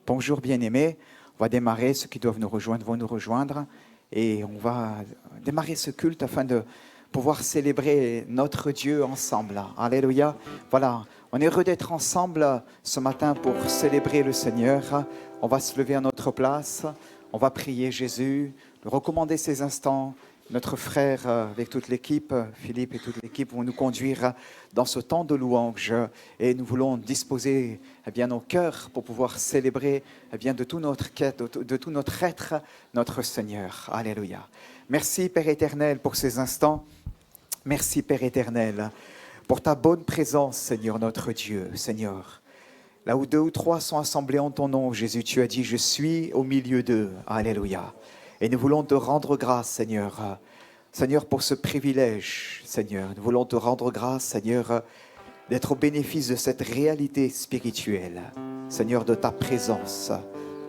Bonjour bien-aimés, on va démarrer, ceux qui doivent nous rejoindre vont nous rejoindre et on va démarrer ce culte afin de pouvoir célébrer notre Dieu ensemble. Alléluia. Voilà, on est heureux d'être ensemble ce matin pour célébrer le Seigneur. On va se lever à notre place, on va prier Jésus, recommander ces instants. Notre frère, avec toute l'équipe, Philippe et toute l'équipe, vont nous conduire dans ce temps de louange. Et nous voulons disposer nos cœurs pour pouvoir célébrer de tout notre quête, de tout notre être, notre Seigneur. Alléluia. Merci Père éternel pour ces instants. Merci Père éternel pour ta bonne présence, Seigneur notre Dieu. Seigneur, là où 2 ou 3 sont assemblés en ton nom, Jésus, tu as dit, je suis au milieu d'eux. Alléluia. Et nous voulons te rendre grâce, Seigneur. Seigneur, pour ce privilège, Seigneur. Nous voulons te rendre grâce, Seigneur, d'être au bénéfice de cette réalité spirituelle. Seigneur, de ta présence.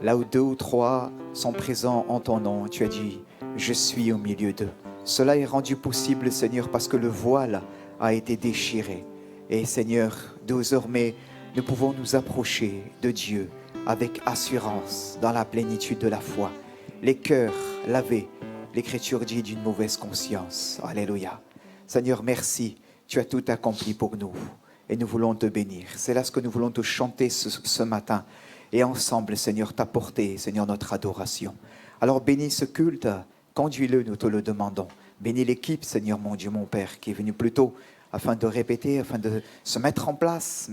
Là où 2 ou 3 sont présents en ton nom, tu as dit, je suis au milieu d'eux. Cela est rendu possible, Seigneur, parce que le voile a été déchiré. Et Seigneur, désormais, nous pouvons nous approcher de Dieu avec assurance, dans la plénitude de la foi. Les cœurs lavés, l'Écriture dit d'une mauvaise conscience. Alléluia. Seigneur, merci. Tu as tout accompli pour nous et nous voulons te bénir. C'est là ce que nous voulons te chanter ce matin et ensemble, Seigneur, t'apporter, Seigneur, notre adoration. Alors bénis ce culte, conduis-le, nous te le demandons. Bénis l'équipe, Seigneur, mon Dieu, mon Père, qui est venu plus tôt afin de répéter, afin de se mettre en place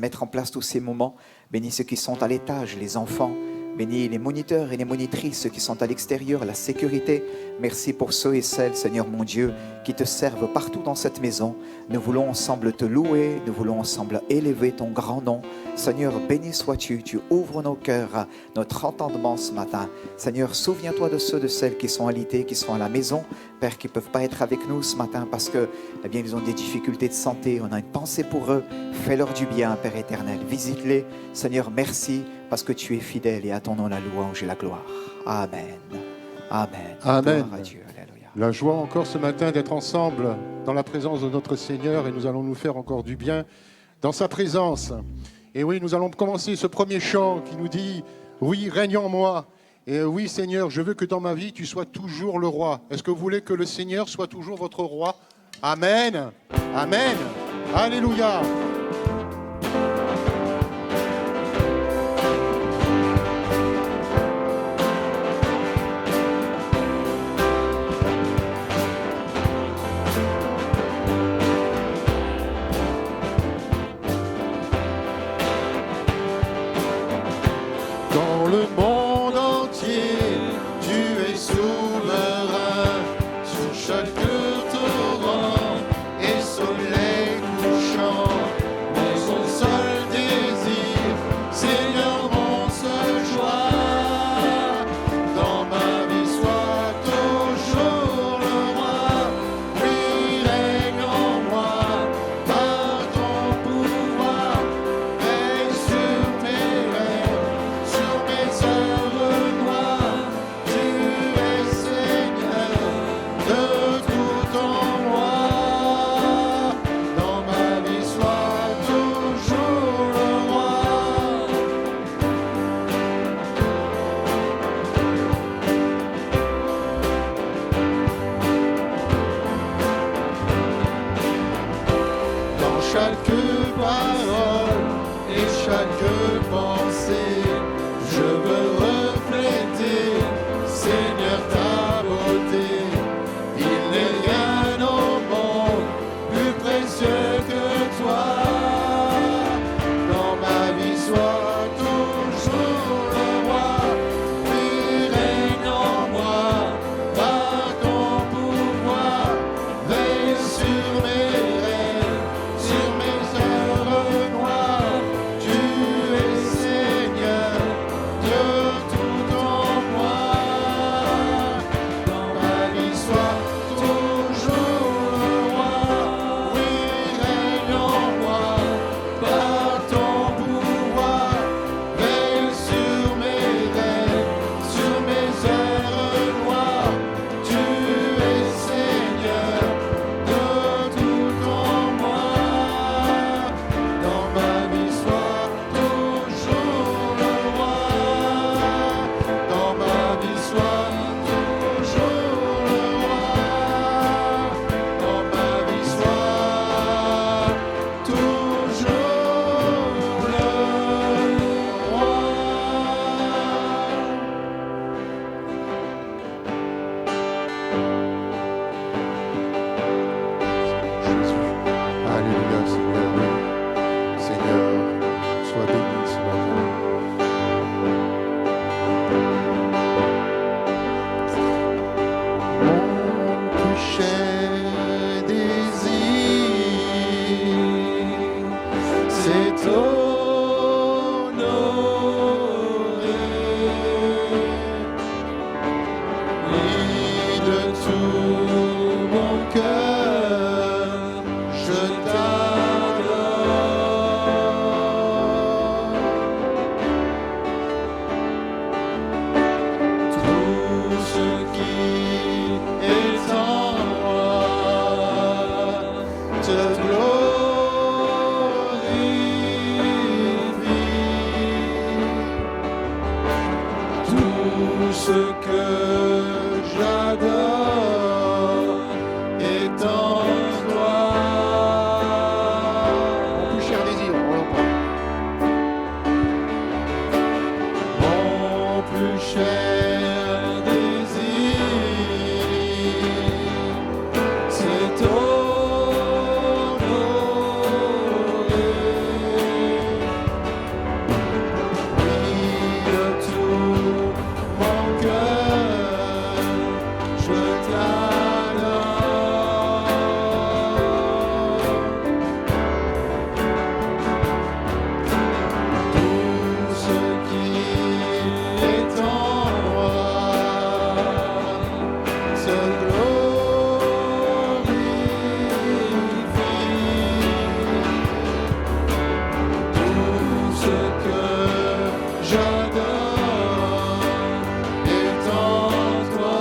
tous ces moments. Bénis ceux qui sont à l'étage, les enfants. Bénis les moniteurs et les monitrices, ceux qui sont à l'extérieur, la sécurité. Merci pour ceux et celles, Seigneur mon Dieu, qui te servent partout dans cette maison. Nous voulons ensemble te louer, nous voulons ensemble élever ton grand nom. Seigneur, béni sois-tu, tu ouvres nos cœurs, notre entendement ce matin. Seigneur, souviens-toi de ceux, de celles qui sont alités, qui sont à la maison, Père, qui ne peuvent pas être avec nous ce matin parce que, ils ont des difficultés de santé. On a une pensée pour eux. Fais-leur du bien, Père éternel. Visite-les. Seigneur, merci parce que tu es fidèle et à ton nom la louange et la gloire. Amen. Amen. Amen. Gloire à Dieu. Alléluia. La joie encore ce matin d'être ensemble dans la présence de notre Seigneur et nous allons nous faire encore du bien dans sa présence. Et oui, nous allons commencer ce premier chant qui nous dit « Oui, règne en moi ». Et oui, Seigneur, je veux que dans ma vie, tu sois toujours le roi. Est-ce que vous voulez que le Seigneur soit toujours votre roi? Amen. Amen. Alléluia. Dans le monde entier, tu es souverain sur chaque torrent et soleil couchant. Mon seul désir, Seigneur, mon seul joie, dans ma vie sois toujours le roi. Oui, règne en moi par ton pouvoir, veille sur mes rêves, sur mes œuvres noires. Tu es Seigneur de tout en moi. Dans ma vie sois toujours le roi. Dans chaque parole et chaque pensée, je veux refléter, Seigneur, ta beauté. Il n'est rien au monde plus précieux que toi. Dans ma vie, sois toujours le roi. Oui, règne en moi par ton pouvoir. Veille sur mes rêves, sur mes œuvres noires. Tu es Seigneur ce que j'adore est en toi. Mon plus cher désir, on l'entend. Mon plus cher désir, c'est t'honorer. Oui, de tout mon cœur, je t'adore. Tout ce qui est en moi se glorifie. Tout ce que j'adore est en toi.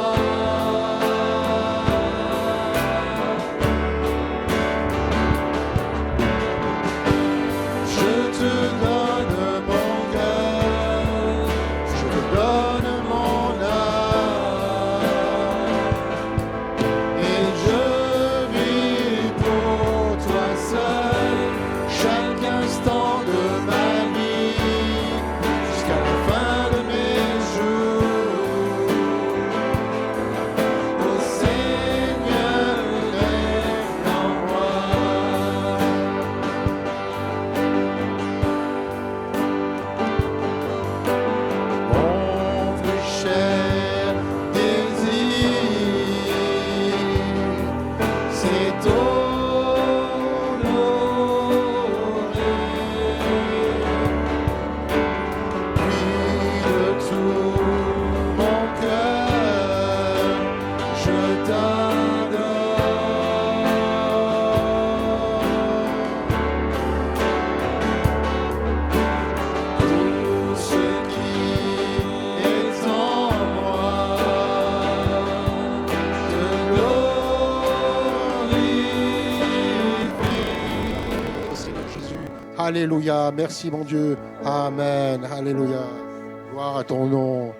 Je te donne mon cœur, je te donne mon âme, et je vis pour toi seul chaque instant de ma vie, jusqu'à la fin de mes jours. Ô Seigneur, règne en moi. Mon plus cher désir, c'est t'honorer. Puis de tout mon cœur, je t'adore. Tout ce qui est en moi te glorifie. Seigneur Jésus, alléluia, merci mon Dieu, amen, alléluia, gloire à ton nom.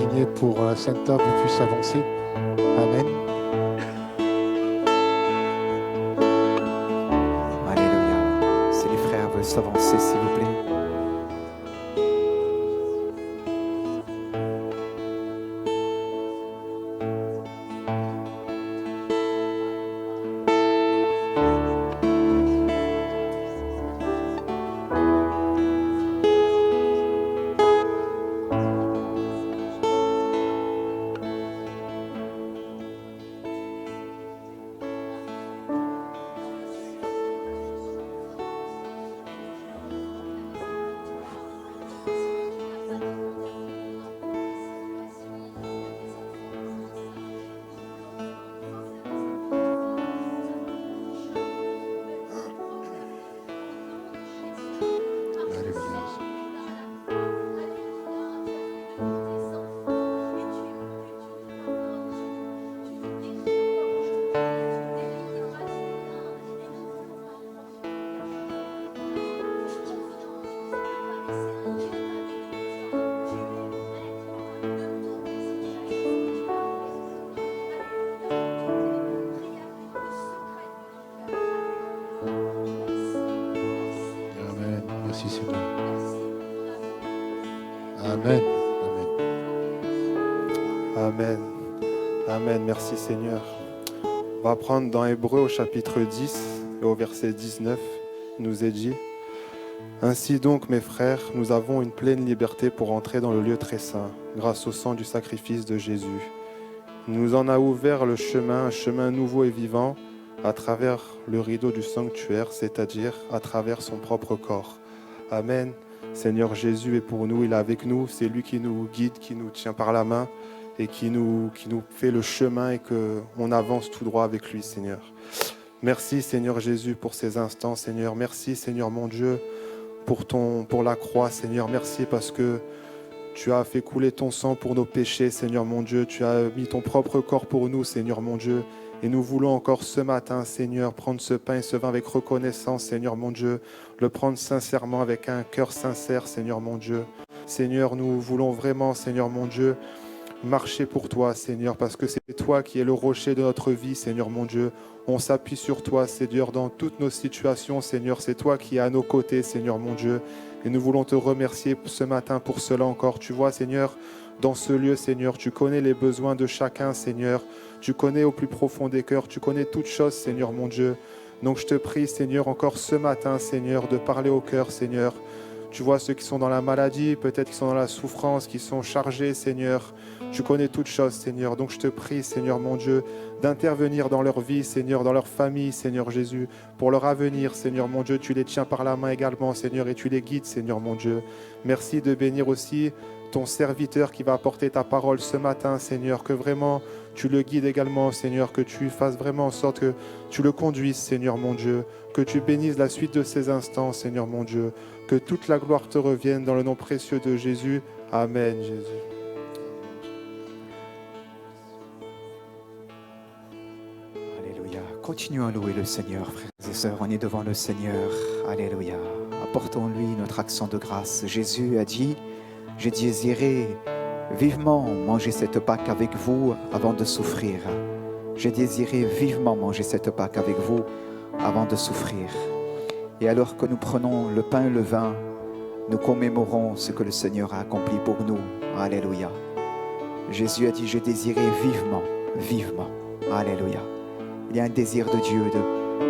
régner pour la Sainte Table puisse avancer. Amen. Alléluia. Si les frères veulent s'avancer, s'il vous plaît. Merci Seigneur. Amen. Amen. Amen. Amen. Merci Seigneur. On va prendre dans Hébreux au chapitre 10 et au verset 19. Il nous est dit: Ainsi donc, mes frères, nous avons une pleine liberté pour entrer dans le lieu très saint, grâce au sang du sacrifice de Jésus. Il nous en a ouvert le chemin, un chemin nouveau et vivant, à travers le rideau du sanctuaire, c'est-à-dire à travers son propre corps. Amen. Seigneur Jésus est pour nous, il est avec nous, c'est lui qui nous guide, qui nous tient par la main et qui nous fait le chemin et qu'on avance tout droit avec lui, Seigneur. Merci Seigneur Jésus pour ces instants, Seigneur. Merci Seigneur mon Dieu pour la croix, Seigneur. Merci parce que tu as fait couler ton sang pour nos péchés, Seigneur mon Dieu. Tu as mis ton propre corps pour nous, Seigneur mon Dieu. Et nous voulons encore ce matin, Seigneur, prendre ce pain et ce vin avec reconnaissance, Seigneur mon Dieu. Le prendre sincèrement avec un cœur sincère, Seigneur mon Dieu. Seigneur, nous voulons vraiment, Seigneur mon Dieu, marcher pour toi, Seigneur, parce que c'est toi qui es le rocher de notre vie, Seigneur mon Dieu. On s'appuie sur toi, Seigneur, dans toutes nos situations, Seigneur. C'est toi qui es à nos côtés, Seigneur mon Dieu. Et nous voulons te remercier ce matin pour cela encore. Tu vois, Seigneur, dans ce lieu, Seigneur, tu connais les besoins de chacun, Seigneur. Tu connais au plus profond des cœurs, tu connais toutes choses, Seigneur mon Dieu. Donc je te prie, Seigneur, encore ce matin, Seigneur, de parler au cœur, Seigneur. Tu vois ceux qui sont dans la maladie, peut-être qui sont dans la souffrance, qui sont chargés, Seigneur. Tu connais toutes choses, Seigneur. Donc je te prie, Seigneur mon Dieu, d'intervenir dans leur vie, Seigneur, dans leur famille, Seigneur Jésus, pour leur avenir, Seigneur mon Dieu. Tu les tiens par la main également, Seigneur, et tu les guides, Seigneur mon Dieu. Merci de bénir aussi ton serviteur qui va apporter ta parole ce matin, Seigneur, que vraiment tu le guides également, Seigneur, que tu fasses vraiment en sorte que tu le conduises, Seigneur mon Dieu, que tu bénisses la suite de ces instants, Seigneur mon Dieu, que toute la gloire te revienne dans le nom précieux de Jésus. Amen, Jésus. Alléluia. Continuons à louer le Seigneur, frères et sœurs. On est devant le Seigneur. Alléluia. Apportons-lui notre action de grâce. Jésus a dit: j'ai désiré vivement manger cette Pâque avec vous avant de souffrir. J'ai désiré vivement manger cette Pâque avec vous avant de souffrir. Et alors que nous prenons le pain et le vin, nous commémorons ce que le Seigneur a accompli pour nous. Alléluia. Jésus a dit: j'ai désiré vivement, vivement. Alléluia. Il y a un désir de Dieu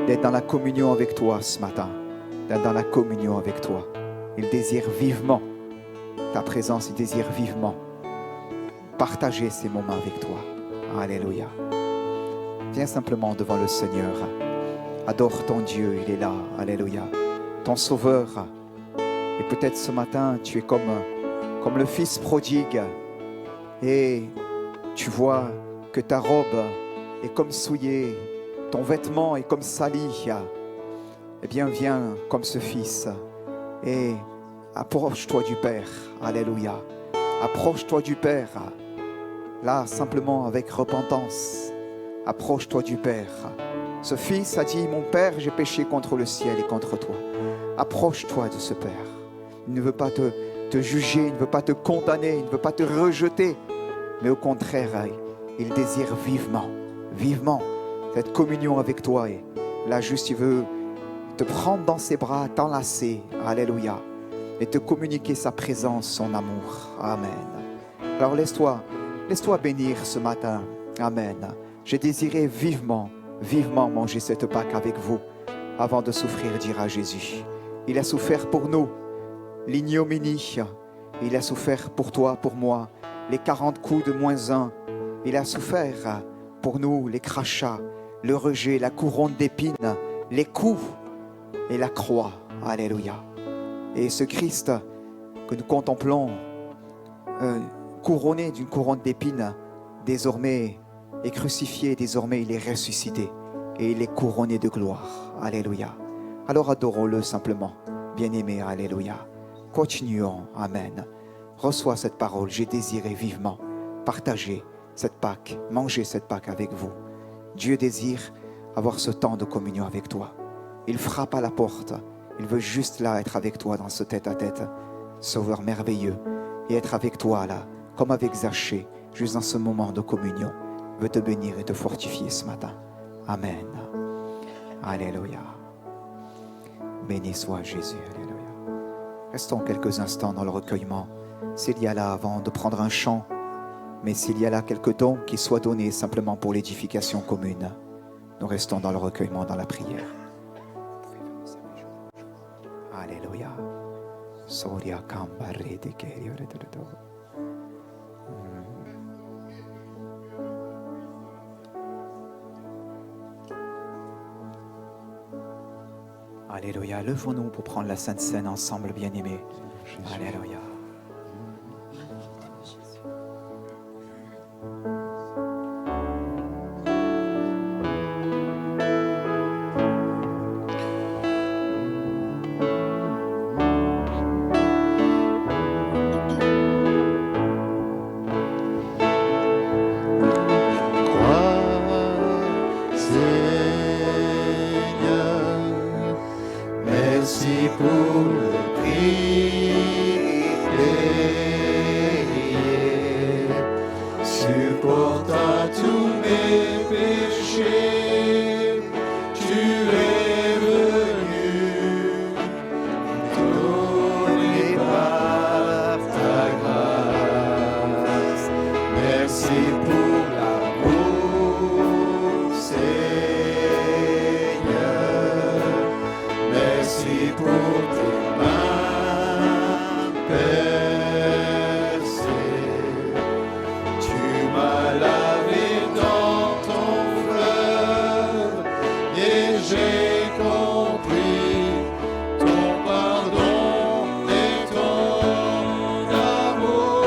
d'être dans la communion avec toi ce matin, d'être dans la communion avec toi. Il désire vivement ta présence, il désire vivement partager ces moments avec toi. Alléluia. Viens simplement devant le Seigneur. Adore ton Dieu, il est là. Alléluia. Ton Sauveur. Et peut-être ce matin, tu es comme le fils prodigue. Et tu vois que ta robe est comme souillée, ton vêtement est comme sali. Eh bien, viens comme ce fils et approche-toi du Père. Alléluia. Approche-toi du Père. Là, simplement avec repentance. Approche-toi du Père. Ce fils a dit: mon Père, j'ai péché contre le ciel et contre toi. Approche-toi de ce Père. Il ne veut pas te juger, il ne veut pas te condamner, il ne veut pas te rejeter. mais au contraire, il désire vivement cette communion avec toi. Et là, juste, il veut te prendre dans ses bras, t'enlacer, alléluia, et te communiquer sa présence, son amour. Amen. Alors laisse-toi bénir ce matin. Amen. J'ai désiré vivement manger cette Pâque avec vous avant de souffrir, dira Jésus. Il a souffert pour nous l'ignominie. Il a souffert pour toi, pour moi, les 40 coups de -1. Il a souffert pour nous les crachats, le rejet, la couronne d'épines, les coups et la croix. Alléluia. Et ce Christ que nous contemplons, couronné d'une couronne d'épines, désormais est crucifié, désormais il est ressuscité et il est couronné de gloire. Alléluia. Alors adorons-le simplement, bien-aimé. Alléluia. Continuons. Amen. Reçois cette parole. J'ai désiré vivement partager cette Pâque, manger cette Pâque avec vous. Dieu désire avoir ce temps de communion avec toi. Il frappe à la porte. Il veut juste là être avec toi dans ce tête-à-tête. Sauveur merveilleux. Et être avec toi là, comme avec Zachée, juste dans ce moment de communion. Il veut te bénir et te fortifier ce matin. Amen. Alléluia. Béni soit Jésus. Alléluia. Restons quelques instants dans le recueillement. S'il y a là, avant de prendre un chant, mais s'il y a là quelques dons qui soient donnés simplement pour l'édification commune, nous restons dans le recueillement, dans la prière. Alléluia. Soria kambare de kerio redodo. Alléluia. Levons-nous pour prendre la Sainte Seine ensemble, bien-aimés. Alléluia. Merci pour le prix payé, supporta tous mes péchés, tu es venu, donné par ta grâce. Merci pour l'amour, Seigneur. Merci pour tes mains percées. Tu m'as lavé dans ton fleuve et j'ai compris ton pardon et ton amour.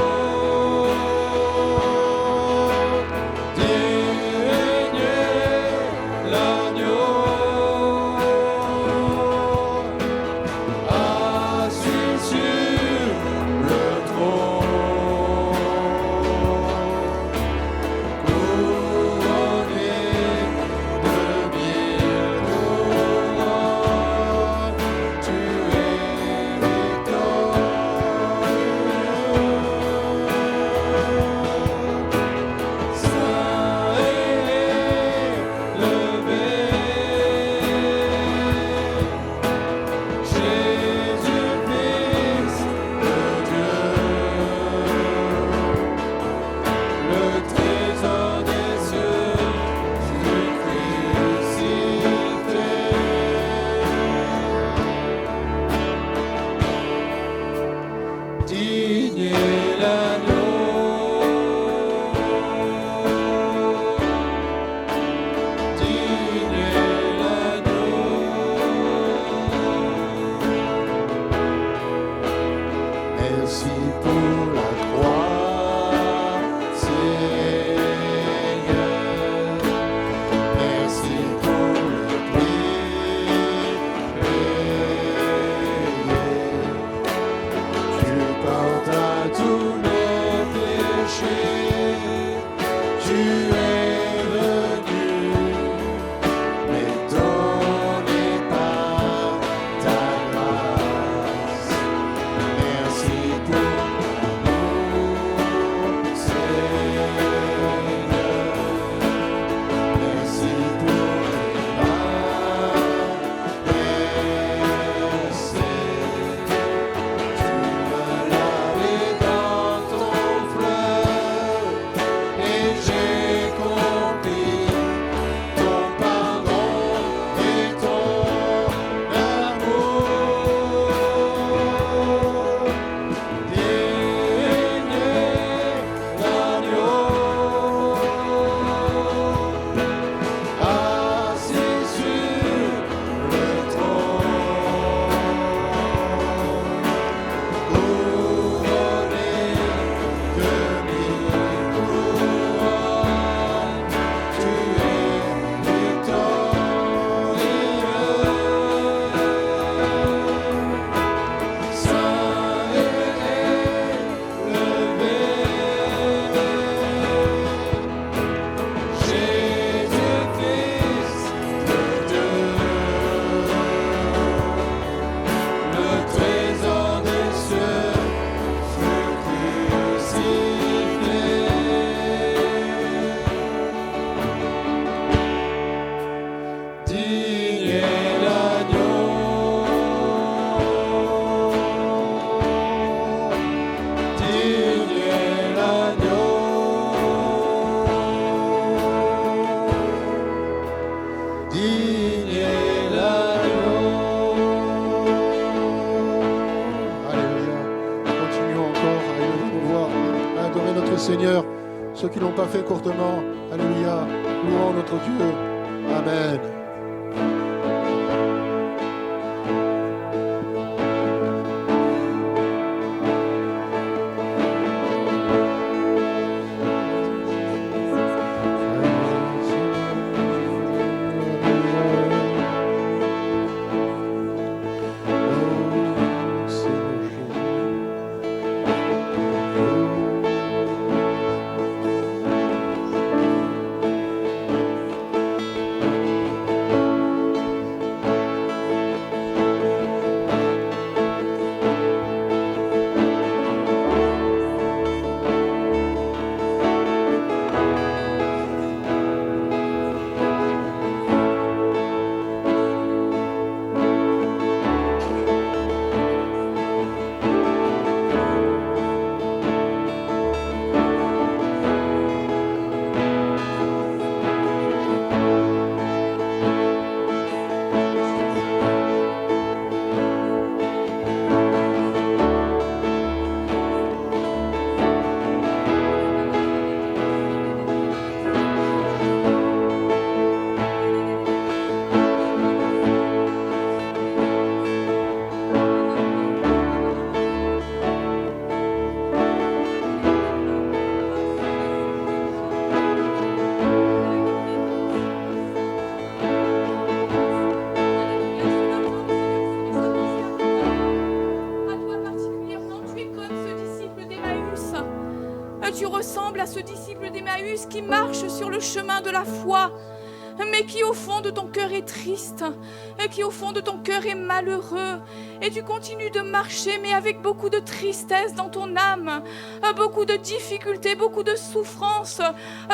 Ceux qui ne l'ont pas fait courtement, alléluia, louons notre Dieu. Amen. Tu ressembles à ce disciple d'Emmaüs qui marche sur le chemin de la foi, mais qui au fond de ton cœur est triste, qui au fond de ton cœur est malheureux, et tu continues de marcher, mais avec beaucoup de tristesse dans ton âme, beaucoup de difficultés, beaucoup de souffrances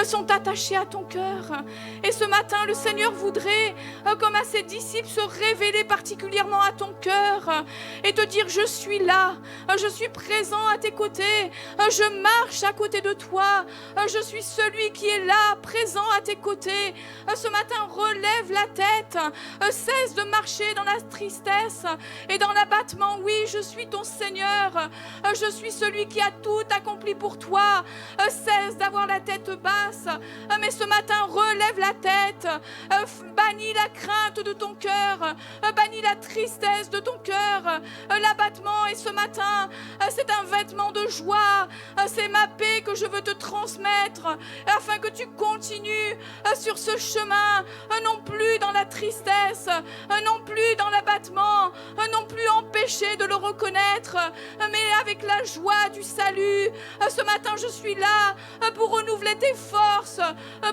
sont attachées à ton cœur. Et ce matin, le Seigneur voudrait, comme à ses disciples, se révéler particulièrement à ton cœur et te dire: je suis là, je suis présent à tes côtés, je marche à côté de toi, je suis celui qui est là, présent à tes côtés. Ce matin, relève la tête, cesse de marcher dans la tristesse et dans l'abattement. Oui, je suis ton Seigneur, je suis celui qui a tout accompli pour toi. Cesse d'avoir la tête basse, mais ce matin, relève la tête, bannis la crainte de ton cœur, bannis la tristesse de ton cœur, l'abattement. Et ce matin, c'est un vêtement de joie, c'est ma paix que je veux te transmettre, afin que tu continues sur ce chemin, non plus dans la tristesse, non plus dans l'abattement, non plus empêché de le reconnaître, mais avec la joie du salut. Ce matin, je suis là pour renouveler tes forces,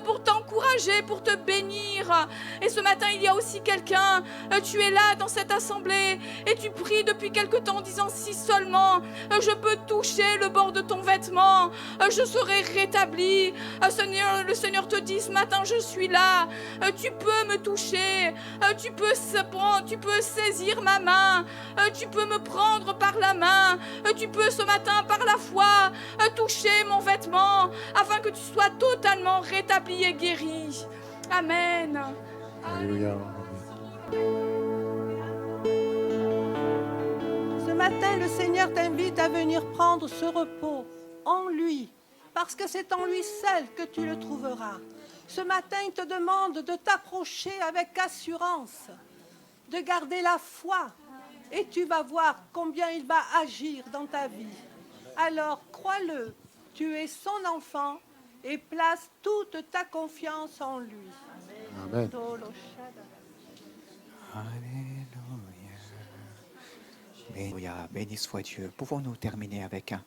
pour t'encourager, pour te bénir. Et ce matin, il y a aussi quelqu'un, tu es là dans cette assemblée et tu pries depuis quelque temps en disant: si seulement je peux toucher le bord de ton vêtement, je serai rétabli. Seigneur, le Seigneur te dit ce matin: je suis là, tu peux me toucher, tu peux saisir ma main, tu peux me prendre par la main, tu peux ce matin par la foi toucher mon vêtement, afin que tu sois totalement rétabli et guéri. Amen. Alléluia. Ce matin, le Seigneur t'invite à venir prendre ce repos en lui, parce que c'est en lui seul que tu le trouveras. Ce matin, il te demande de t'approcher avec assurance, de garder la foi, et tu vas voir combien il va agir dans ta vie. Alors, crois-le, tu es son enfant et place toute ta confiance en lui. Amen. Alléluia. Béni soit Dieu. Pouvons-nous terminer avec un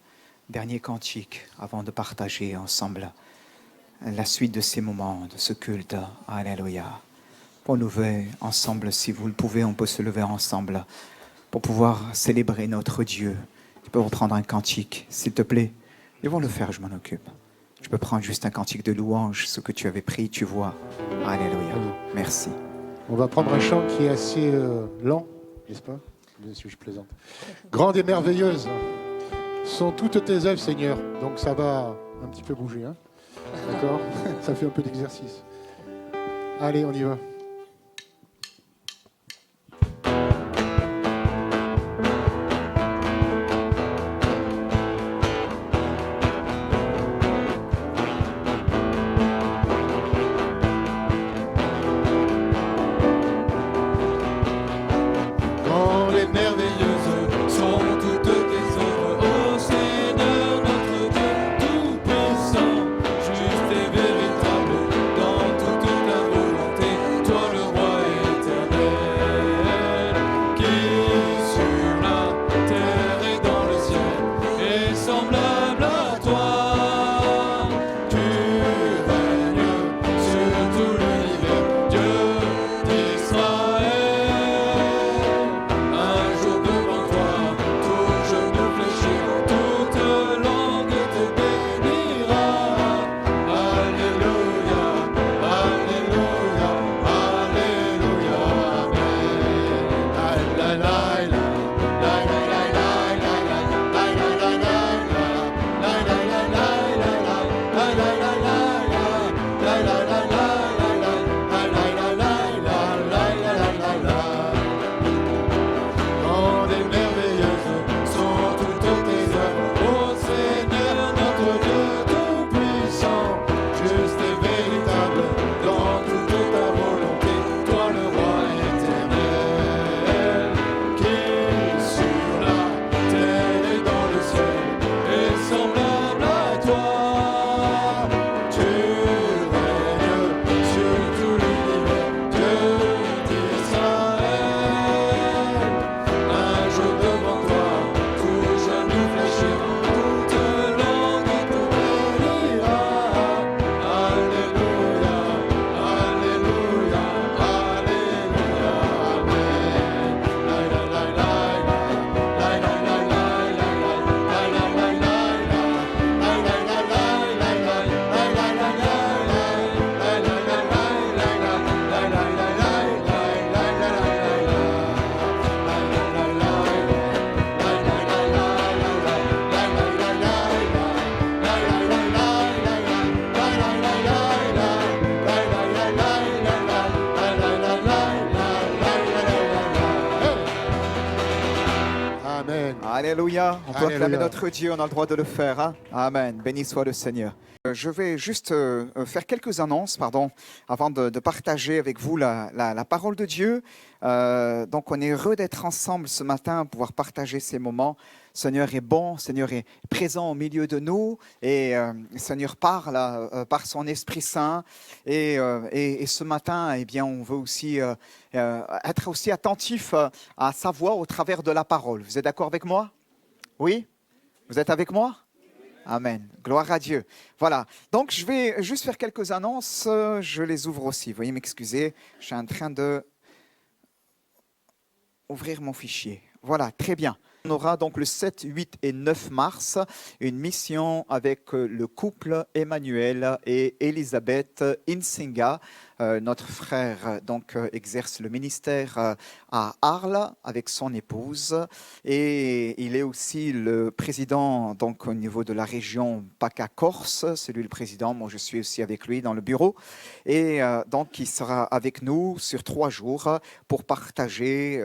dernier cantique avant de partager ensemble la suite de ces moments, de ce culte. Alléluia. Pour nous lever ensemble, si vous le pouvez, on peut se lever ensemble pour pouvoir célébrer notre Dieu. Tu peux reprendre un cantique, s'il te plaît. Ils vont le faire, je m'en occupe. Je peux prendre juste un cantique de louange, ce que tu avais pris, tu vois. Alléluia. Merci. On va prendre un chant qui est assez lent, n'est-ce pas? Bien sûr, je plaisante. Grande et merveilleuse sont toutes tes œuvres, Seigneur. Donc ça va un petit peu bouger, hein? D'accord? Ça fait un peu d'exercice. Allez, on y va. Grande et merveilleuse sont toutes tes œuvres, ô Seigneur notre Dieu tout-puissant, juste et véritable dans toute ta volonté, toi le roi éternel, qui sur la terre et dans le ciel est semblable à toi. Tu règnes sur tout l'univers, Dieu d'Israël. Un jour devant toi, tout genou fléchira, toute langue te bénira. Alléluia, Alléluia, Alléluia, Amen. La la la la la la la la la la la la Amen. Alléluia. On peut Alléluia. acclamer notre Dieu, on a le droit de le faire. Hein? Amen. Béni soit le Seigneur. Je vais juste faire quelques annonces, avant de partager avec vous la parole de Dieu. Donc, on est heureux d'être ensemble ce matin, pouvoir partager ces moments. Le Seigneur est bon, le Seigneur est présent au milieu de nous et le Seigneur parle par son Esprit Saint. Et ce matin, eh bien, on veut aussi être aussi attentif à sa voix au travers de la parole. Vous êtes d'accord avec moi? Oui? Vous êtes avec moi? Amen. Gloire à Dieu. Voilà. Donc, je vais juste faire quelques annonces. Je les ouvre aussi. Veuillez m'excuser. Je suis en train de ouvrir mon fichier. Voilà, très bien. On aura donc le 7, 8 et 9 mars une mission avec le couple Emmanuel et Elisabeth Insinga. Notre frère exerce le ministère à Arles avec son épouse et il est aussi le président au niveau de la région PACA-Corse. C'est lui le président, moi je suis aussi avec lui dans le bureau et donc il sera avec nous sur 3 jours pour partager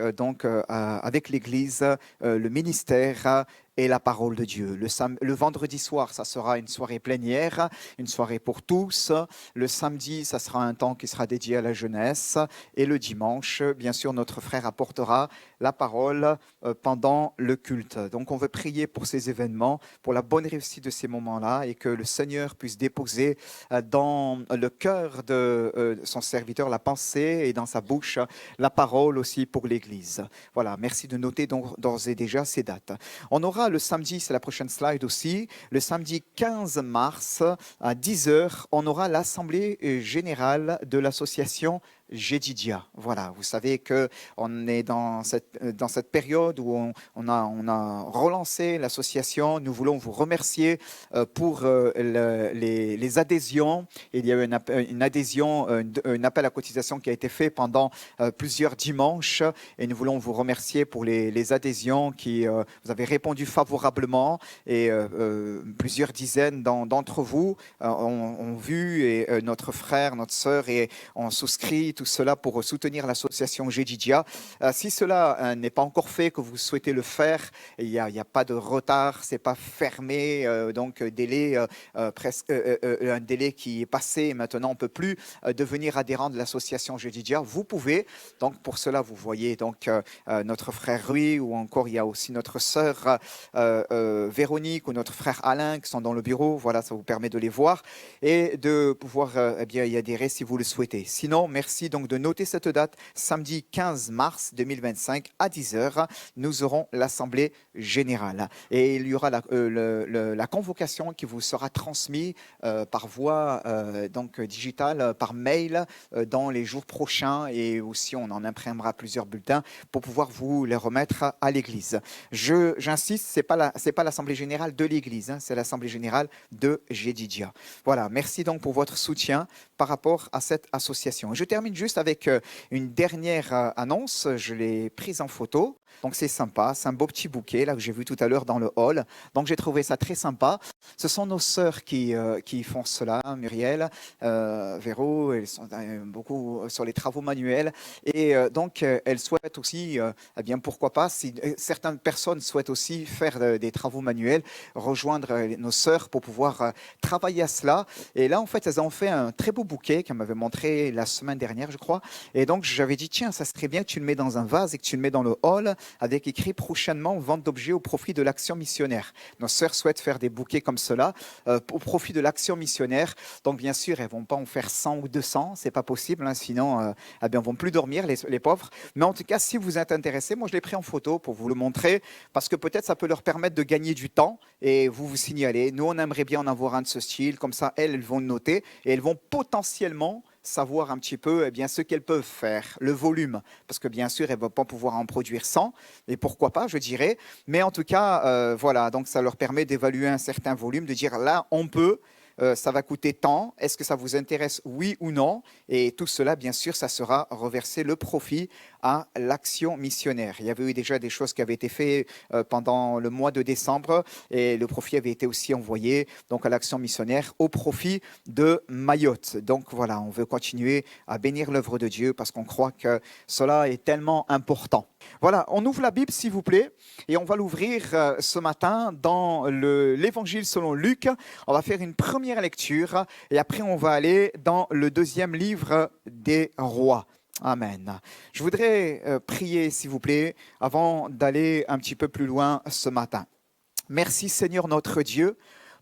avec l'Église le ministère et la parole de Dieu. Le vendredi soir, ça sera une soirée plénière, une soirée pour tous. Le samedi, ça sera un temps qui sera dédié à la jeunesse. Et le dimanche, bien sûr, notre frère apportera la parole pendant le culte. Donc, on veut prier pour ces événements, pour la bonne réussite de ces moments-là et que le Seigneur puisse déposer dans le cœur de son serviteur la pensée et dans sa bouche la parole aussi pour l'Église. Voilà, merci de noter d'ores et déjà ces dates. On aura le samedi, c'est la prochaine slide aussi, le samedi 15 mars à 10h, on aura l'Assemblée générale de l'association Jedidia. Voilà, vous savez qu'on est dans cette période où on a relancé l'association. Nous voulons vous remercier pour les adhésions. Il y a eu une adhésion, un appel à cotisation qui a été fait pendant plusieurs dimanches et nous voulons vous remercier pour les adhésions qui vous avez répondu favorablement et plusieurs dizaines d'entre vous ont vu et notre frère, notre sœur et ont souscrit tout cela pour soutenir l'association Jedidia. Si cela n'est pas encore fait, que vous souhaitez le faire, il n'y a pas de retard, c'est pas fermé, délai presque un délai qui est passé. Maintenant, on peut plus devenir adhérent de l'association Jedidia. Vous pouvez. Donc pour cela, vous voyez notre frère Rui ou encore il y a aussi notre sœur Véronique ou notre frère Alain qui sont dans le bureau. Voilà, ça vous permet de les voir et de pouvoir y adhérer si vous le souhaitez. Sinon, merci donc de noter cette date, samedi 15 mars 2025 à 10h, nous aurons l'Assemblée générale. Et il y aura la convocation qui vous sera transmise par voie digitale, par mail dans les jours prochains et aussi on en imprimera plusieurs bulletins pour pouvoir vous les remettre à l'Église. J'insiste, c'est pas l'Assemblée générale de l'Église, hein, c'est l'Assemblée générale de Jedidia. Voilà, merci donc pour votre soutien par rapport à cette association. Je termine juste avec une dernière annonce, je l'ai prise en photo. Donc c'est sympa, c'est un beau petit bouquet là que j'ai vu tout à l'heure dans le hall. Donc j'ai trouvé ça très sympa. Ce sont nos sœurs qui font cela, Muriel, Véro, elles sont beaucoup sur les travaux manuels. Et donc elles souhaitent aussi, eh bien pourquoi pas, si certaines personnes souhaitent aussi faire des travaux manuels, rejoindre nos sœurs pour pouvoir travailler à cela. Et là en fait elles ont fait un très beau bouquet qu'elles m'avaient montré la semaine dernière je crois. Et donc j'avais dit tiens ça serait bien que tu le mets dans un vase et que tu le mets dans le hall avec écrit prochainement vente d'objets au profit de l'action missionnaire. Nos sœurs souhaitent faire des bouquets comme cela au profit de l'action missionnaire. Donc bien sûr elles vont pas en faire 100 ou 200, c'est pas possible, hein, sinon eh bien, elles vont plus dormir les pauvres. Mais en tout cas si vous êtes intéressés, moi je l'ai pris en photo pour vous le montrer parce que peut-être ça peut leur permettre de gagner du temps et vous signalez. Nous on aimerait bien en avoir un de ce style, comme ça elles vont le noter et elles vont potentiellement savoir un petit peu eh bien, ce qu'elles peuvent faire, le volume, parce que bien sûr, elles ne vont pas pouvoir en produire 100, et pourquoi pas, je dirais, mais en tout cas, voilà, donc ça leur permet d'évaluer un certain volume, de dire là, on peut, ça va coûter tant, est-ce que ça vous intéresse, oui ou non, et tout cela, bien sûr, ça sera reversé le profit à l'action missionnaire. Il y avait eu déjà des choses qui avaient été faites pendant le mois de décembre, et le profit avait été aussi envoyé donc, à l'action missionnaire au profit de Mayotte. Donc voilà, on veut continuer à bénir l'œuvre de Dieu parce qu'on croit que cela est tellement important. Voilà, on ouvre la Bible s'il vous plaît et on va l'ouvrir ce matin dans l'Évangile selon Luc. On va faire une première lecture et après on va aller dans le deuxième livre des rois. Amen. Je voudrais prier s'il vous plaît avant d'aller un petit peu plus loin ce matin. Merci Seigneur notre Dieu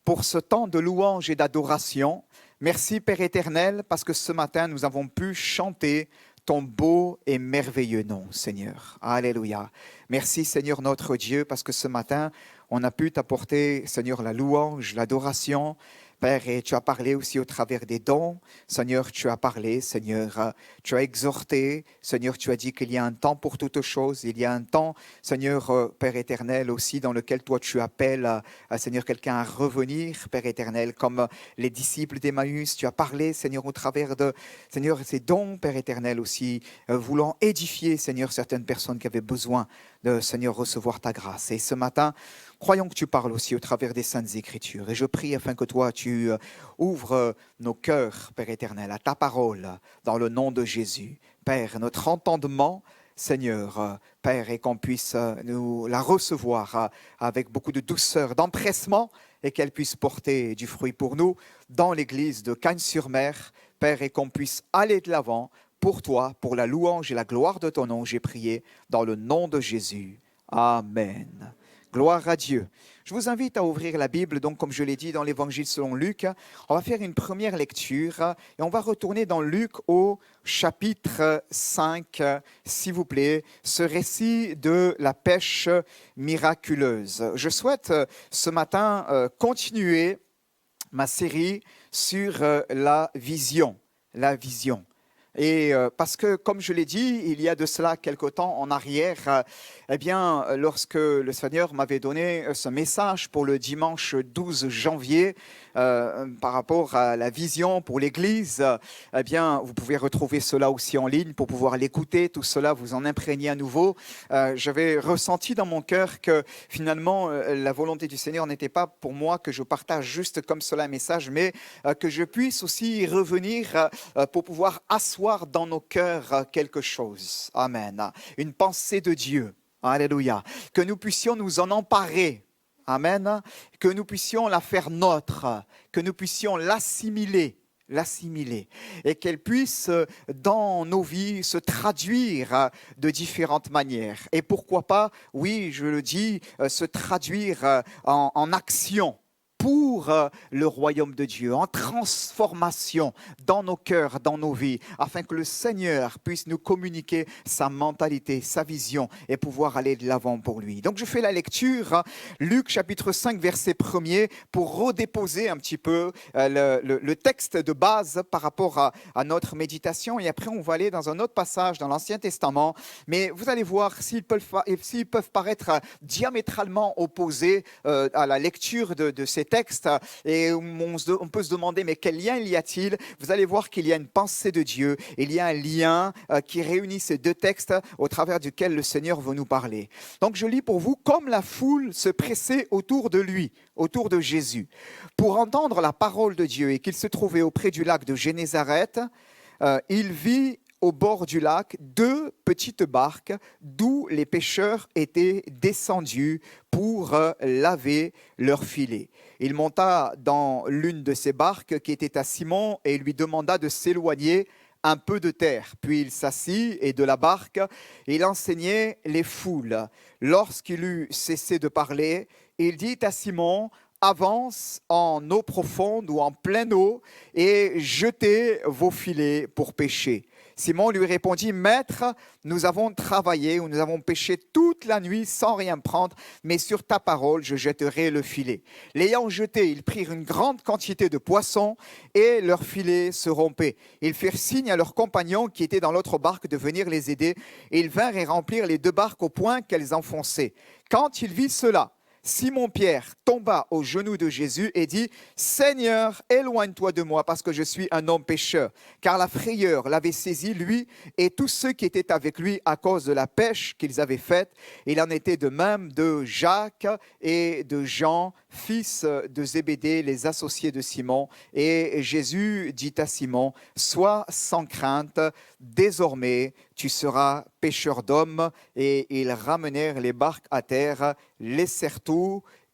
pour ce temps de louange et d'adoration. Merci Père éternel parce que ce matin nous avons pu chanter ton beau et merveilleux nom, Seigneur. Alléluia. Merci, Seigneur notre Dieu, parce que ce matin, on a pu t'apporter, Seigneur, la louange, l'adoration. Père, et tu as parlé aussi au travers des dons. Seigneur, tu as parlé, Seigneur, tu as exhorté. Seigneur, tu as dit qu'il y a un temps pour toutes choses. Il y a un temps, Seigneur, Père éternel, aussi dans lequel toi tu appelles, Seigneur, quelqu'un à revenir, Père éternel, comme les disciples d'Emmaüs. Tu as parlé, Seigneur, au travers de, Seigneur, ces dons, Père éternel, aussi, voulant édifier, Seigneur, certaines personnes qui avaient besoin de, Seigneur, recevoir ta grâce. Et ce matin, croyons que tu parles aussi au travers des Saintes Écritures. Et je prie afin que toi, tu ouvres nos cœurs, Père éternel, à ta parole, dans le nom de Jésus. Père, notre entendement, Seigneur, Père, et qu'on puisse nous la recevoir avec beaucoup de douceur, d'empressement, et qu'elle puisse porter du fruit pour nous dans l'église de Cagnes-sur-Mer, Père, et qu'on puisse aller de l'avant pour toi, pour la louange et la gloire de ton nom. J'ai prié dans le nom de Jésus. Amen. Gloire à Dieu. Je vous invite à ouvrir la Bible, donc comme je l'ai dit, dans l'Évangile selon Luc. On va faire une première lecture et on va retourner dans Luc au chapitre 5, s'il vous plaît, ce récit de la pêche miraculeuse. Je souhaite ce matin continuer ma série sur la vision. La vision. Et parce que, comme je l'ai dit, il y a de cela quelque temps en arrière, eh bien, lorsque le Seigneur m'avait donné ce message pour le dimanche 12 janvier, par rapport à la vision pour l'Église, eh bien, vous pouvez retrouver cela aussi en ligne pour pouvoir l'écouter, tout cela, vous en imprégnez à nouveau. J'avais ressenti dans mon cœur que finalement, la volonté du Seigneur n'était pas pour moi que je partage juste comme cela un message, mais que je puisse aussi y revenir pour pouvoir asseoir dans nos cœurs quelque chose. Amen. Une pensée de Dieu. Alléluia. Que nous puissions nous en emparer. Amen. Que nous puissions la faire nôtre. Que nous puissions l'assimiler. Et qu'elle puisse dans nos vies se traduire de différentes manières. Et pourquoi pas, oui, je le dis, se traduire en action. Pour le royaume de Dieu, en transformation dans nos cœurs, dans nos vies, afin que le Seigneur puisse nous communiquer sa mentalité, sa vision et pouvoir aller de l'avant pour lui. Donc je fais la lecture, Luc chapitre 5, verset 1er, pour redéposer un petit peu le texte de base par rapport à notre méditation. Et après, on va aller dans un autre passage dans l'Ancien Testament. Mais vous allez voir s'ils peuvent paraître diamétralement opposés à la lecture de ces textes, et on peut se demander, mais quel lien il y a-t-il? Vous allez voir qu'il y a une pensée de Dieu, il y a un lien qui réunit ces deux textes au travers duquel le Seigneur veut nous parler. Donc je lis pour vous, comme la foule se pressait autour de lui, autour de Jésus, pour entendre la parole de Dieu et qu'il se trouvait auprès du lac de Génézareth, il vit au bord du lac 2 petites barques d'où les pêcheurs étaient descendus pour laver leurs filets. Il monta dans l'une de ces barques qui était à Simon et lui demanda de s'éloigner un peu de terre. Puis il s'assit et de la barque, il enseignait les foules. Lorsqu'il eut cessé de parler, il dit à Simon: avance en eau profonde ou en pleine eau et jetez vos filets pour pêcher. Simon lui répondit: Maître, nous avons travaillé ou nous avons pêché toute la nuit sans rien prendre, mais sur ta parole, je jetterai le filet. L'ayant jeté, ils prirent une grande quantité de poissons et leur filet se rompait. Ils firent signe à leurs compagnons qui étaient dans l'autre barque de venir les aider et ils vinrent et remplirent les 2 barques au point qu'elles enfonçaient. Quand il vit cela, Simon-Pierre tomba aux genoux de Jésus et dit: Seigneur, éloigne-toi de moi parce que je suis un homme pécheur. Car la frayeur l'avait saisi, lui et tous ceux qui étaient avec lui à cause de la pêche qu'ils avaient faite. Il en était de même de Jacques et de Jean, fils de Zébédée, les associés de Simon. Et Jésus dit à Simon: Sois sans crainte, désormais tu seras pêcheur d'hommes. Et ils ramenèrent les barques à terre, laissèrent tout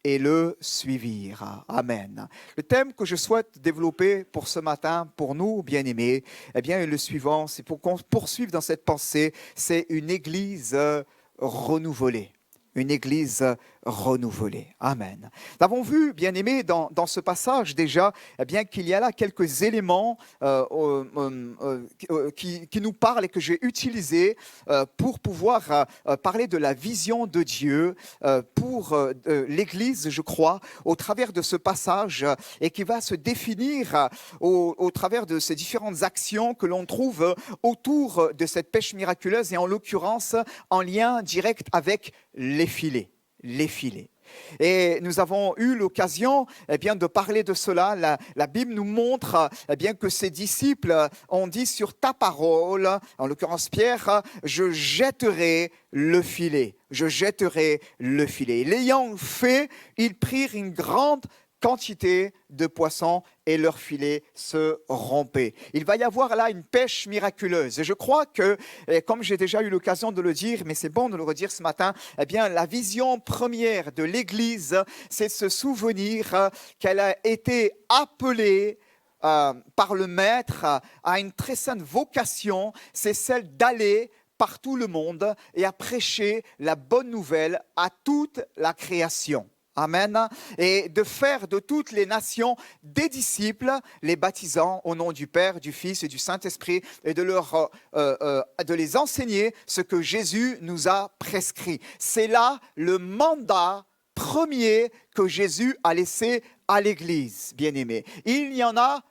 et le suivirent. Amen. Le thème que je souhaite développer pour ce matin, pour nous, bien-aimés, eh bien, est le suivant. C'est pour qu'on poursuive dans cette pensée, c'est une église renouvelée. Une église renouvelée. Amen. Nous avons vu, bien-aimés, dans ce passage déjà, eh bien, qu'il y a là quelques éléments qui nous parlent et que j'ai utilisés pour pouvoir parler de la vision de Dieu pour l'Église, je crois, au travers de ce passage et qui va se définir au travers de ces différentes actions que l'on trouve autour de cette pêche miraculeuse et en l'occurrence en lien direct avec les filets. Les filets. Et nous avons eu l'occasion de parler de cela. La Bible nous montre que ses disciples ont dit: sur ta parole, en l'occurrence Pierre, je jetterai le filet. Je jetterai le filet. L'ayant fait, ils prirent une grande quantité de poissons et leur filet se rompait. Il va y avoir là une pêche miraculeuse. Et je crois que, comme j'ai déjà eu l'occasion de le dire, mais c'est bon de le redire ce matin, la vision première de l'Église, c'est de se souvenir qu'elle a été appelée par le Maître à une très sainte vocation, c'est celle d'aller par tout le monde et à prêcher la bonne nouvelle à toute la création. Amen. Et de faire de toutes les nations des disciples, les baptisant au nom du Père, du Fils et du Saint-Esprit, et de les enseigner ce que Jésus nous a prescrit. C'est là le mandat premier que Jésus a laissé à l'Église, bien-aimés. Il n'y en a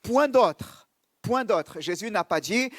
point d'autre. Point d'autre. Jésus n'a pas dit,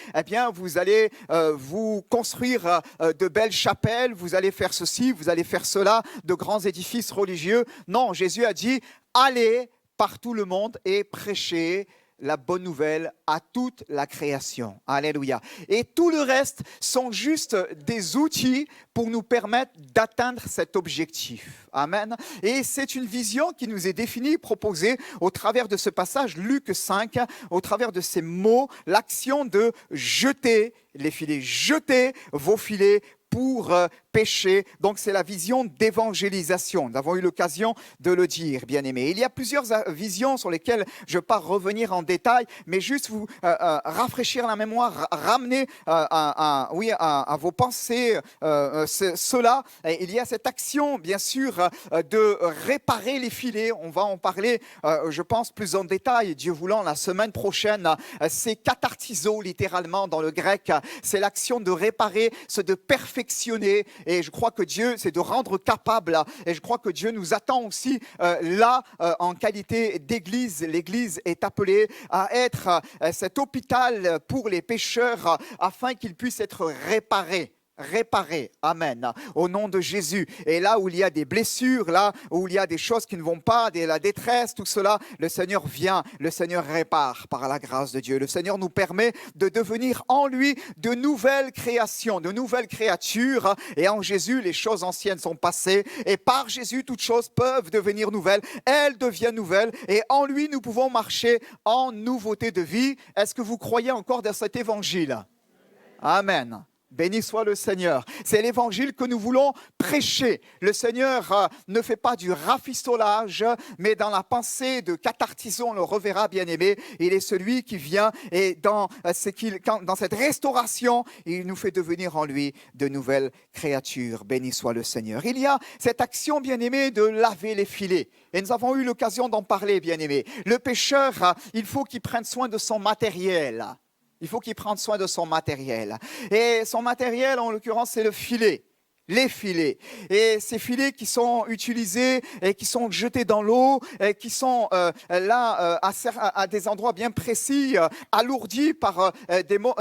vous allez vous construire de belles chapelles, vous allez faire ceci, vous allez faire cela, de grands édifices religieux. Non, Jésus a dit, allez par tout le monde et prêchez la bonne nouvelle à toute la création. Alléluia. Et tout le reste sont juste des outils pour nous permettre d'atteindre cet objectif. Amen. Et c'est une vision qui nous est définie, proposée au travers de ce passage, Luc 5, au travers de ces mots, l'action de jeter les filets, jeter vos filets pour péché. Donc, c'est la vision d'évangélisation. Nous avons eu l'occasion de le dire, bien-aimés. Il y a plusieurs visions sur lesquelles je ne vais pas revenir en détail, mais juste vous rafraîchir la mémoire, ramener à vos pensées cela. Et il y a cette action, bien sûr, de réparer les filets. On va en parler, je pense, plus en détail, Dieu voulant, la semaine prochaine. C'est kathartizo, littéralement, dans le grec. C'est l'action de réparer, c'est de perfectionner. Et je crois que Dieu, c'est de rendre capable. Et je crois que Dieu nous attend aussi là, en qualité d'église. L'église est appelée à être cet hôpital pour les pécheurs afin qu'ils puissent être réparés. réparer. Amen. Au nom de Jésus. Et là où il y a des blessures, là où il y a des choses qui ne vont pas, la détresse, tout cela, le Seigneur vient, le Seigneur répare par la grâce de Dieu. Le Seigneur nous permet de devenir en lui de nouvelles créations, de nouvelles créatures. Et en Jésus, les choses anciennes sont passées. Et par Jésus, toutes choses peuvent devenir nouvelles. Elles deviennent nouvelles. Et en lui, nous pouvons marcher en nouveauté de vie. Est-ce que vous croyez encore dans cet évangile? Amen. Béni soit le Seigneur. C'est l'évangile que nous voulons prêcher. Le Seigneur ne fait pas du rafistolage, mais dans la pensée de cathartison, on le reverra, bien-aimé. Il est celui qui vient et dans cette restauration, il nous fait devenir en lui de nouvelles créatures. Béni soit le Seigneur. Il y a cette action, bien-aimé, de laver les filets. Et nous avons eu l'occasion d'en parler, bien-aimé. Le pécheur, il faut qu'il prenne soin de son matériel. Il faut qu'il prenne soin de son matériel. Et son matériel, en l'occurrence, c'est le filet. Les filets. Et ces filets qui sont utilisés et qui sont jetés dans l'eau, et qui sont à des endroits bien précis, alourdis par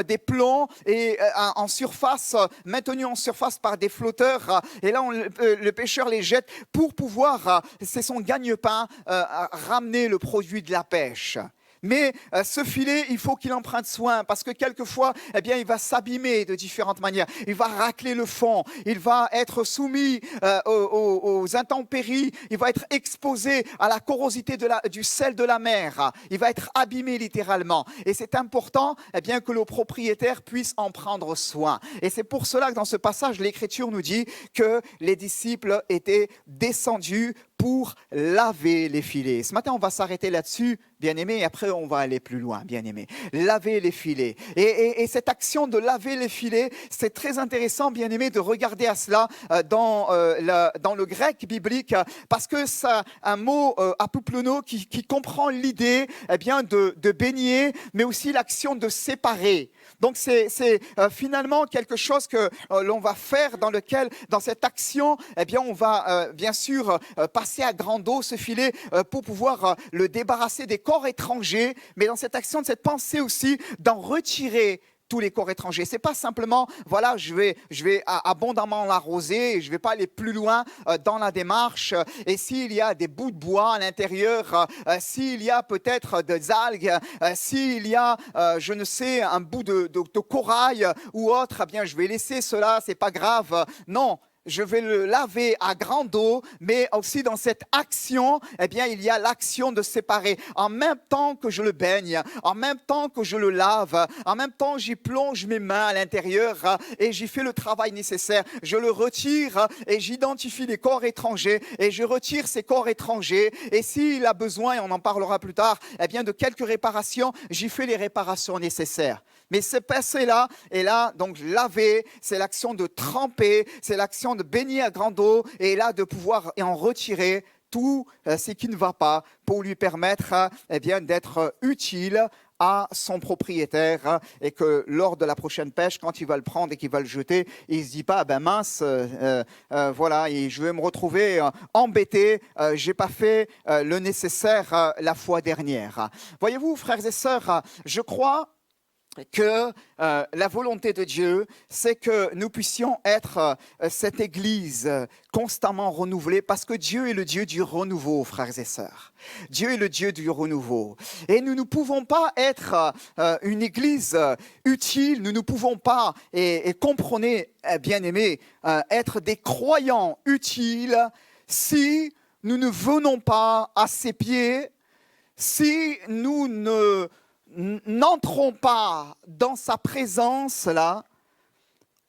des plombs et en surface, maintenus en surface par des flotteurs. Et là, le pêcheur les jette pour pouvoir, c'est son gagne-pain, ramener le produit de la pêche. Mais ce filet, il faut qu'il en prenne soin parce que quelquefois, eh bien, il va s'abîmer de différentes manières. Il va racler le fond, il va être soumis aux intempéries, il va être exposé à la corrosité du sel de la mer. Il va être abîmé littéralement. Et c'est important eh bien, que le propriétaire puisse en prendre soin. Et c'est pour cela que dans ce passage, l'Écriture nous dit que les disciples étaient descendus pour laver les filets. Ce matin, on va s'arrêter là-dessus, bien-aimés, et après, on va aller plus loin, bien-aimés. Laver les filets. Et cette action de laver les filets, c'est très intéressant, bien-aimés, de regarder à cela dans le grec biblique, parce que c'est un mot apoplono qui comprend l'idée eh bien, de baigner, mais aussi l'action de séparer. Donc, c'est finalement quelque chose que l'on va faire dans cette action, eh bien, on va bien sûr passer à grande eau ce filet pour pouvoir le débarrasser des corps étrangers, mais dans cette action, de cette pensée aussi, d'en retirer tous les corps étrangers. C'est pas simplement, voilà, je vais abondamment l'arroser, et je vais pas aller plus loin dans la démarche. Et s'il y a des bouts de bois à l'intérieur, s'il y a peut-être des algues, s'il y a, je ne sais, un bout de corail ou autre, eh bien, je vais laisser cela, c'est pas grave. Non. Je vais le laver à grande eau, mais aussi dans cette action, eh bien, il y a l'action de séparer. En même temps que je le baigne, en même temps que je le lave, en même temps, j'y plonge mes mains à l'intérieur et j'y fais le travail nécessaire. Je le retire et j'identifie les corps étrangers et je retire ces corps étrangers. Et s'il a besoin, et on en parlera plus tard, eh bien, de quelques réparations, j'y fais les réparations nécessaires. Mais ce passé-là, et là, donc laver, c'est l'action de tremper, c'est l'action de baigner à grande eau, et là, de pouvoir en retirer tout ce qui ne va pas pour lui permettre eh bien, d'être utile à son propriétaire et que lors de la prochaine pêche, quand il va le prendre et qu'il va le jeter, il ne se dit pas, ben mince, voilà, et je vais me retrouver embêté, je n'ai pas fait le nécessaire la fois dernière. Voyez-vous, frères et sœurs, je crois que la volonté de Dieu, c'est que nous puissions être cette Église constamment renouvelée, parce que Dieu est le Dieu du renouveau, frères et sœurs. Dieu est le Dieu du renouveau. Et nous ne pouvons pas être une Église utile, nous ne pouvons pas, et comprenez, bien-aimés, être des croyants utiles si nous ne venons pas à ses pieds, si nous n'entrons pas dans sa présence là,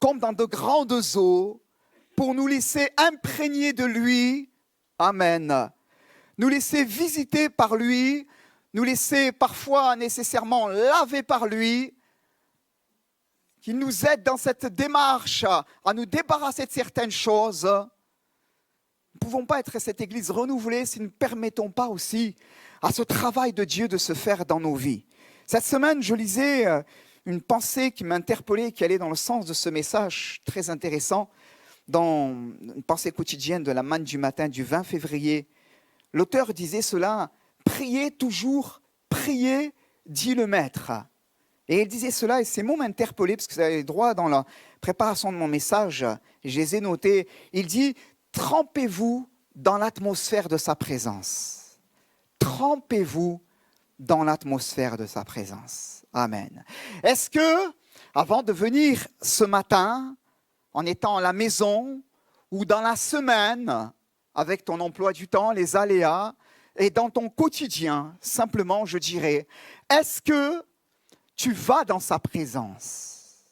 comme dans de grandes eaux, pour nous laisser imprégner de lui, amen, nous laisser visiter par lui, nous laisser parfois nécessairement laver par lui, qu'il nous aide dans cette démarche à nous débarrasser de certaines choses. Nous ne pouvons pas être cette Église renouvelée si nous ne permettons pas aussi à ce travail de Dieu de se faire dans nos vies. Cette semaine, je lisais une pensée qui m'interpellait, qui allait dans le sens de ce message très intéressant, dans une pensée quotidienne de la manne du matin du 20 février. L'auteur disait cela, « Priez toujours, priez, dit le Maître. » Et il disait cela, et ces mots m'interpellaient, parce que vous avez droit dans la préparation de mon message, je les ai notés. Il dit, trempez-vous dans l'atmosphère de sa présence. Trempez-vous dans l'atmosphère de sa présence. Amen. Est-ce que, avant de venir ce matin, en étant à la maison ou dans la semaine, avec ton emploi du temps, les aléas, et dans ton quotidien, simplement, je dirais, est-ce que tu vas dans sa présence?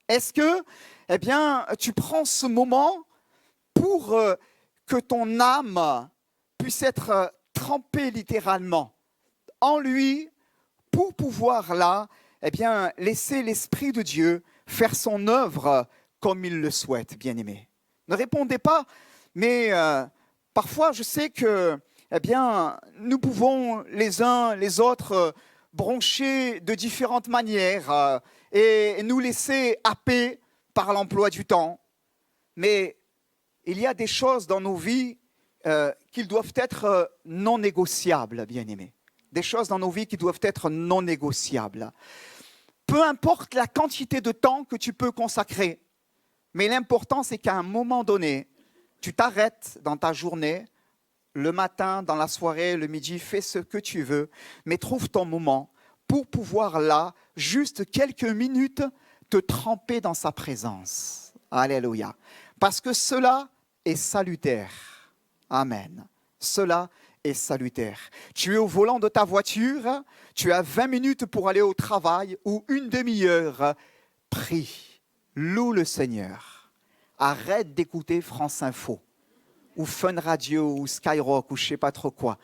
Est-ce que, tu prends ce moment pour que ton âme puisse être trempée littéralement en lui pour pouvoir là, laisser l'Esprit de Dieu faire son œuvre comme il le souhaite, bien-aimé. Ne répondez pas, mais parfois je sais que, nous pouvons les uns les autres broncher de différentes manières et nous laisser happer par l'emploi du temps. Mais il y a des choses dans nos vies qui doivent être non négociables, bien-aimés. Des choses dans nos vies qui doivent être non négociables. Peu importe la quantité de temps que tu peux consacrer, mais l'important c'est qu'à un moment donné, tu t'arrêtes dans ta journée, le matin, dans la soirée, le midi, fais ce que tu veux, mais trouve ton moment pour pouvoir là, juste quelques minutes, te tremper dans sa présence. Alléluia. Parce que cela est salutaire. Amen. Cela est salutaire. Tu es au volant de ta voiture, tu as 20 minutes pour aller au travail ou une demi-heure. Prie, loue le Seigneur. Arrête d'écouter France Info ou Fun Radio ou Skyrock ou je ne sais pas trop quoi.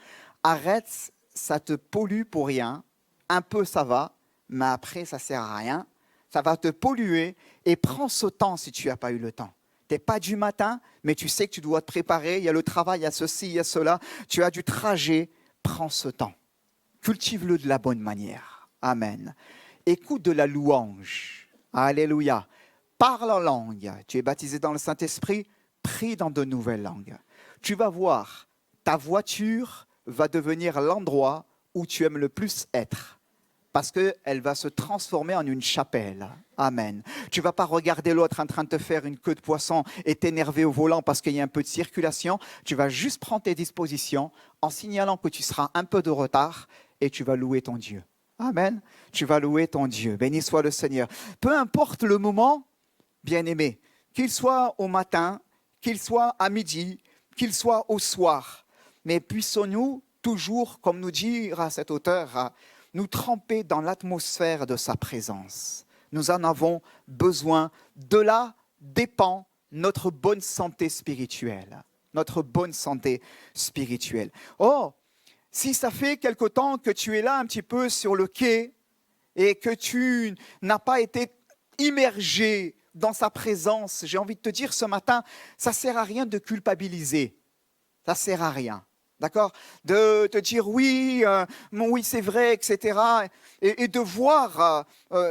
Arrête, ça te pollue pour rien. Un peu ça va, mais après ça ne sert à rien. Ça va te polluer et prends ce temps si tu n'as pas eu le temps. Tu n'es pas du matin, mais tu sais que tu dois te préparer. Il y a le travail, il y a ceci, il y a cela. Tu as du trajet. Prends ce temps. Cultive-le de la bonne manière. Amen. Écoute de la louange. Alléluia. Parle en langue. Tu es baptisé dans le Saint-Esprit. Prie dans de nouvelles langues. Tu vas voir, ta voiture va devenir l'endroit où tu aimes le plus être. Parce qu'elle va se transformer en une chapelle. Amen. Tu ne vas pas regarder l'autre en train de te faire une queue de poisson et t'énerver au volant parce qu'il y a un peu de circulation. Tu vas juste prendre tes dispositions en signalant que tu seras un peu de retard et tu vas louer ton Dieu. Amen. Tu vas louer ton Dieu. Béni soit le Seigneur. Peu importe le moment, bien-aimé, qu'il soit au matin, qu'il soit à midi, qu'il soit au soir. Mais puissons-nous toujours, comme nous dit à cet auteur, nous tremper dans l'atmosphère de sa présence. Nous en avons besoin. De là dépend notre bonne santé spirituelle. Notre bonne santé spirituelle. Oh, si ça fait quelque temps que tu es là un petit peu sur le quai et que tu n'as pas été immergé dans sa présence, j'ai envie de te dire ce matin, ça ne sert à rien de culpabiliser. Ça ne sert à rien. D'accord? De te dire oui, oui c'est vrai, etc. Et de voir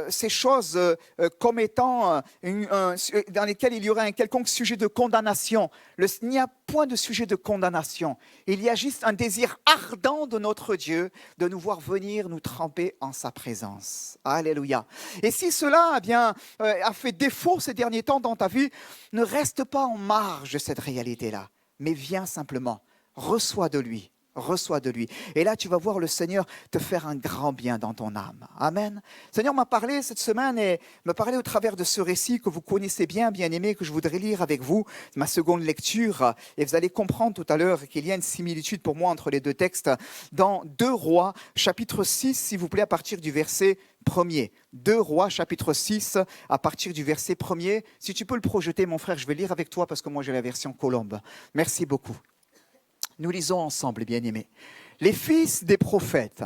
ces choses comme étant dans lesquelles il y aurait un quelconque sujet de condamnation. Il n'y a point de sujet de condamnation. Il y a juste un désir ardent de notre Dieu de nous voir venir nous tremper en sa présence. Alléluia. Et si cela a fait défaut ces derniers temps dans ta vie, ne reste pas en marge de cette réalité-là, mais viens simplement. Reçois de lui. Et là, tu vas voir le Seigneur te faire un grand bien dans ton âme. Amen. Le Seigneur m'a parlé cette semaine et m'a parlé au travers de ce récit que vous connaissez bien, bien-aimé, que je voudrais lire avec vous, ma seconde lecture. Et vous allez comprendre tout à l'heure qu'il y a une similitude pour moi entre les deux textes dans 2 Rois, chapitre 6, s'il vous plaît, à partir du verset 1er. 2 Rois, chapitre 6, à partir du verset 1er. Si tu peux le projeter, mon frère, je vais lire avec toi parce que moi j'ai la version Colombe. Merci beaucoup. Nous lisons ensemble, bien-aimés. Les fils des prophètes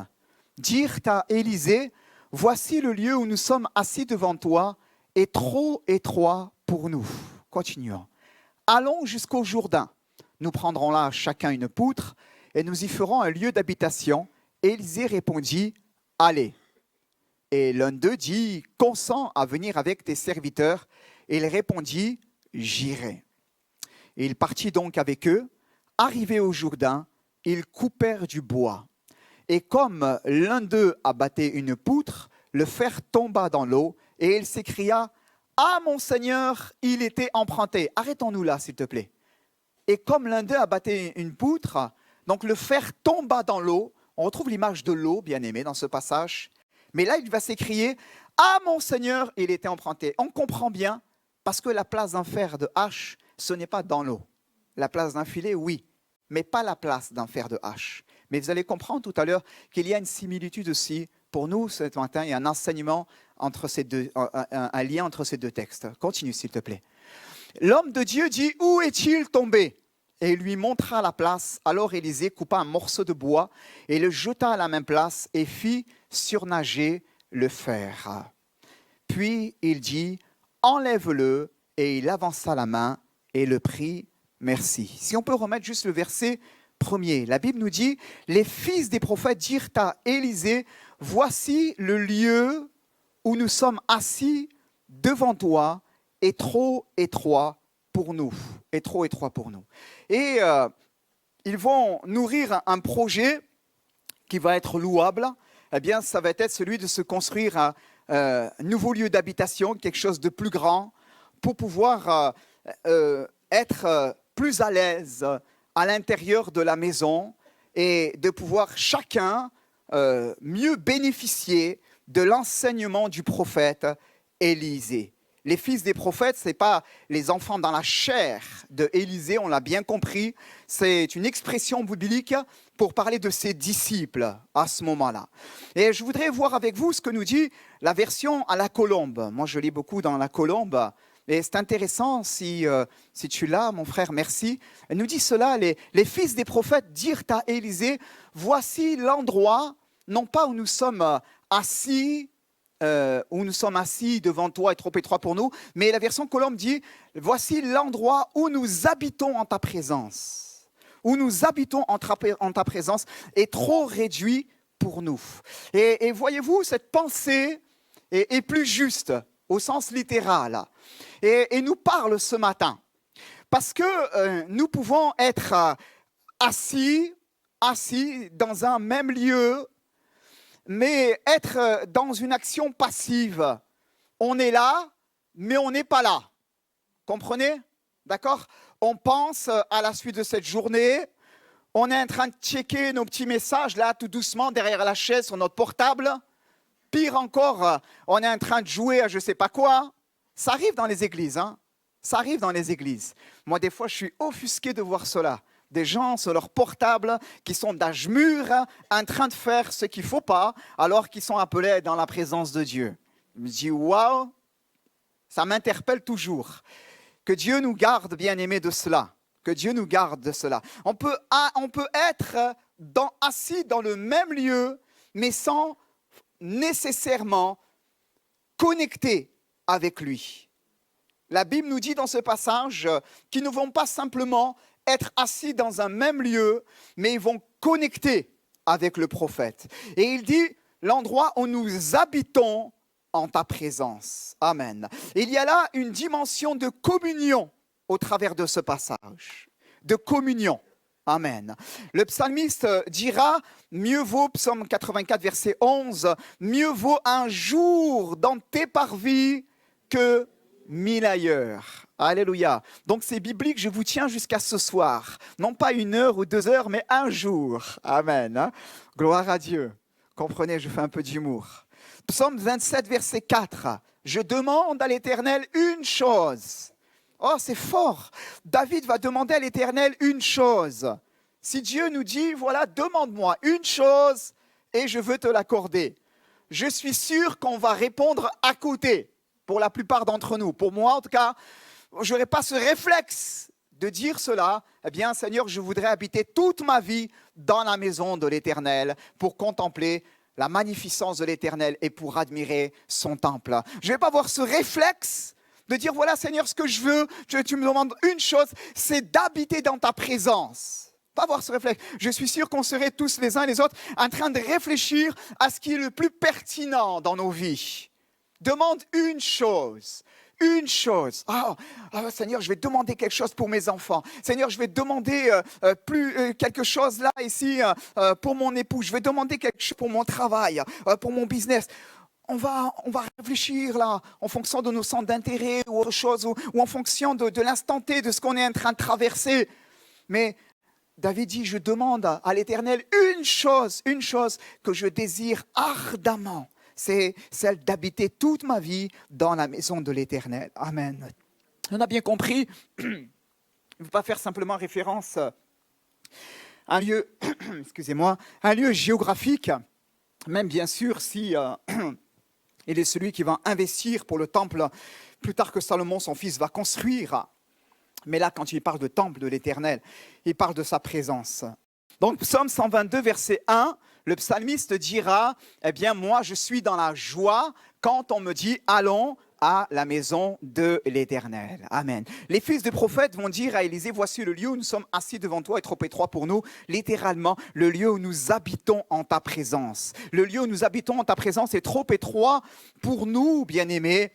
dirent à Élisée, « Voici le lieu où nous sommes assis devant toi, est trop étroit pour nous. » Continuons. « Allons jusqu'au Jourdain. Nous prendrons là chacun une poutre et nous y ferons un lieu d'habitation. » Élisée répondit, « Allez. » Et l'un d'eux dit, « Consens à venir avec tes serviteurs. » Et il répondit, « J'irai. » Et il partit donc avec eux. Arrivés au Jourdain, ils coupèrent du bois. Et comme l'un d'eux abattait une poutre, le fer tomba dans l'eau et il s'écria « Ah, mon Seigneur, il était emprunté !» Arrêtons-nous là, s'il te plaît. Et comme l'un d'eux abattait une poutre, donc le fer tomba dans l'eau. On retrouve l'image de l'eau, bien aimé, dans ce passage. Mais là, il va s'écrier « Ah, mon Seigneur, il était emprunté !» On comprend bien, parce que la place d'un fer de hache, ce n'est pas dans l'eau. La place d'un filet, oui, mais pas la place d'un fer de hache. Mais vous allez comprendre tout à l'heure qu'il y a une similitude aussi pour nous ce matin. Il y a un enseignement entre ces deux, un lien entre ces deux textes. Continue, s'il te plaît. L'homme de Dieu dit « Où est-il tombé ?» Et il lui montra la place. Alors Élisée coupa un morceau de bois et le jeta à la même place et fit surnager le fer. Puis il dit « Enlève-le » et il avança la main et le prit. Merci. Si on peut remettre juste le verset premier. La Bible nous dit « Les fils des prophètes dirent à Élisée, voici le lieu où nous sommes assis devant toi est trop étroit pour nous. » Est trop étroit pour nous. Et ils vont nourrir un projet qui va être louable. Eh bien, ça va être celui de se construire un nouveau lieu d'habitation, quelque chose de plus grand, pour pouvoir être plus à l'aise à l'intérieur de la maison et de pouvoir chacun mieux bénéficier de l'enseignement du prophète Élisée. Les fils des prophètes, ce n'est pas les enfants dans la chair de Élisée, on l'a bien compris. C'est une expression biblique pour parler de ses disciples à ce moment-là. Et je voudrais voir avec vous ce que nous dit la version à la colombe. Moi, je lis beaucoup dans la colombe. Et c'est intéressant, si tu l'as, mon frère, merci. Elle nous dit cela, les fils des prophètes dirent à Élisée, voici l'endroit, non pas où nous sommes assis, devant toi est trop étroit pour nous, mais la version colombe dit, voici l'endroit où nous habitons en ta présence. Où nous habitons en ta présence est trop réduit pour nous. Et voyez-vous, cette pensée est plus juste au sens littéral et nous parle ce matin. Parce que nous pouvons être assis dans un même lieu, mais être dans une action passive. On est là, mais on n'est pas là. Comprenez? D'accord? On pense à la suite de cette journée. On est en train de checker nos petits messages, là, tout doucement, derrière la chaise, sur notre portable. Pire encore, on est en train de jouer à je ne sais pas quoi. Ça arrive dans les églises, hein? Ça arrive dans les églises. Moi, des fois, je suis offusqué de voir cela. Des gens sur leur portable qui sont d'âge mûr en train de faire ce qu'il ne faut pas alors qu'ils sont appelés dans la présence de Dieu. Je me dis, waouh, ça m'interpelle toujours. Que Dieu nous garde, bien-aimés, de cela. Que Dieu nous garde de cela. On peut être assis dans le même lieu, mais sans nécessairement connecter avec lui. La Bible nous dit dans ce passage qu'ils ne vont pas simplement être assis dans un même lieu, mais ils vont connecter avec le prophète. Et il dit, l'endroit où nous habitons en ta présence. Amen. Et il y a là une dimension de communion au travers de ce passage. De communion. Amen. Le psalmiste dira, mieux vaut, psaume 84, verset 11, mieux vaut un jour dans tes parvis que 1000 ailleurs. Alléluia. Donc c'est biblique, je vous tiens jusqu'à ce soir. Non pas 1 heure ou 2 heures, mais un jour. Amen. Hein? Gloire à Dieu. Comprenez, je fais un peu d'humour. Psaume 27, verset 4. Je demande à l'Éternel une chose. Oh, c'est fort. David va demander à l'Éternel une chose. Si Dieu nous dit, voilà, demande-moi une chose et je veux te l'accorder. Je suis sûr qu'on va répondre à côté. Pour la plupart d'entre nous. Pour moi, en tout cas, je n'aurais pas ce réflexe de dire cela. Eh bien, Seigneur, je voudrais habiter toute ma vie dans la maison de l'Éternel pour contempler la magnificence de l'Éternel et pour admirer son temple. Je ne vais pas avoir ce réflexe de dire, voilà, Seigneur, ce que je veux, tu me demandes une chose, c'est d'habiter dans ta présence. Pas avoir ce réflexe. Je suis sûr qu'on serait tous les uns et les autres en train de réfléchir à ce qui est le plus pertinent dans nos vies. Demande une chose. Une chose. Seigneur, je vais demander quelque chose pour mes enfants. Seigneur, je vais demander quelque chose là, ici, pour mon époux. Je vais demander quelque chose pour mon travail, pour mon business. on va réfléchir là, en fonction de nos centres d'intérêt ou autre chose, ou en fonction de l'instant T, de ce qu'on est en train de traverser. Mais David dit, je demande à l'Éternel une chose que je désire ardemment. C'est celle d'habiter toute ma vie dans la maison de l'Éternel. Amen. On a bien compris, je ne veux pas faire simplement référence à un lieu, excusez-moi, un lieu géographique, même bien sûr si il est celui qui va investir pour le temple plus tard que Salomon, son fils, va construire. Mais là, quand il parle de temple de l'Éternel, il parle de sa présence. Donc, psaume 122, verset 1, le psalmiste dira, eh bien, moi, je suis dans la joie quand on me dit, allons à la maison de l'Éternel. Amen. Les fils des prophètes vont dire à Élisée, voici le lieu où nous sommes assis devant toi est trop étroit pour nous. Littéralement, le lieu où nous habitons en ta présence. Le lieu où nous habitons en ta présence est trop étroit pour nous, bien-aimés.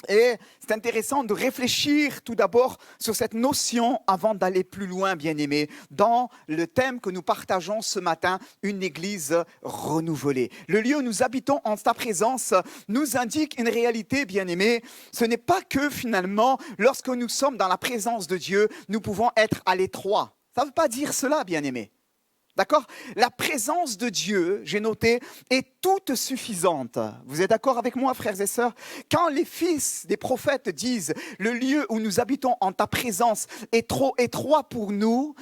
Et c'est intéressant de réfléchir tout d'abord sur cette notion avant d'aller plus loin, bien-aimés, dans le thème que nous partageons ce matin, une église renouvelée. Le lieu où nous habitons en ta présence nous indique une réalité, bien-aimés. Ce n'est pas que finalement, lorsque nous sommes dans la présence de Dieu, nous pouvons être à l'étroit. Ça ne veut pas dire cela, bien-aimés. D'accord ? La présence de Dieu, j'ai noté, est toute suffisante. Vous êtes d'accord avec moi, frères et sœurs ? Quand les fils des prophètes disent « le lieu où nous habitons en ta présence est trop étroit pour nous,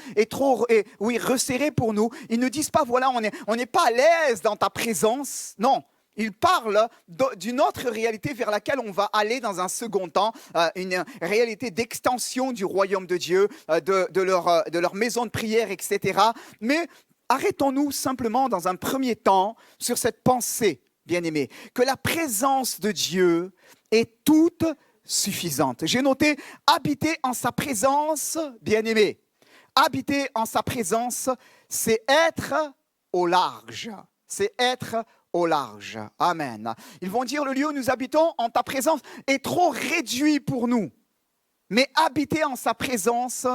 resserré pour nous », ils ne disent pas « voilà, on n'est pas à l'aise dans ta présence ». Non. Ils parlent d'une autre réalité vers laquelle on va aller dans un second temps, une réalité d'extension du royaume de Dieu, de leur maison de prière, etc. Mais arrêtons-nous simplement dans un premier temps sur cette pensée, bien-aimés, que la présence de Dieu est toute suffisante. J'ai noté « habiter en sa présence », bien-aimés. Habiter en sa présence, c'est être au large. C'est être au large. Amen. Ils vont dire, le lieu où nous habitons en ta présence est trop réduit pour nous. Mais habiter en sa présence,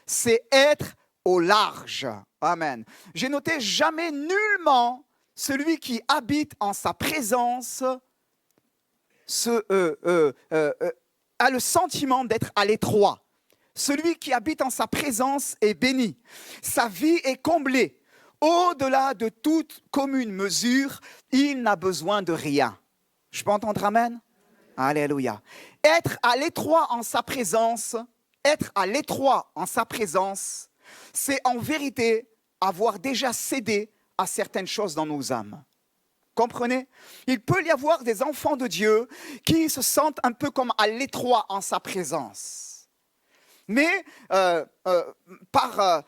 c'est être au large. Amen. J'ai noté, jamais nullement celui qui habite en sa présence a le sentiment d'être à l'étroit. Celui qui habite en sa présence est béni. Sa vie est comblée. Au-delà de toute commune mesure, il n'a besoin de rien. Je peux entendre amen? Alléluia. Être à l'étroit en sa présence, c'est en vérité avoir déjà cédé à certaines choses dans nos âmes. Comprenez? Il peut y avoir des enfants de Dieu qui se sentent un peu comme à l'étroit en sa présence. Mais par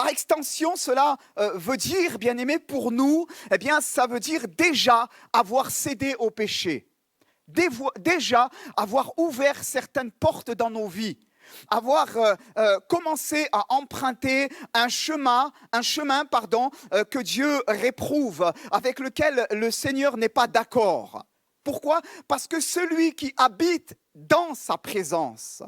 extension, cela veut dire, bien-aimés, pour nous, eh bien, ça veut dire déjà avoir cédé au péché. Déjà avoir ouvert certaines portes dans nos vies. Avoir commencé à emprunter un chemin que Dieu réprouve, avec lequel le Seigneur n'est pas d'accord. Pourquoi? Parce que celui qui habite dans sa présence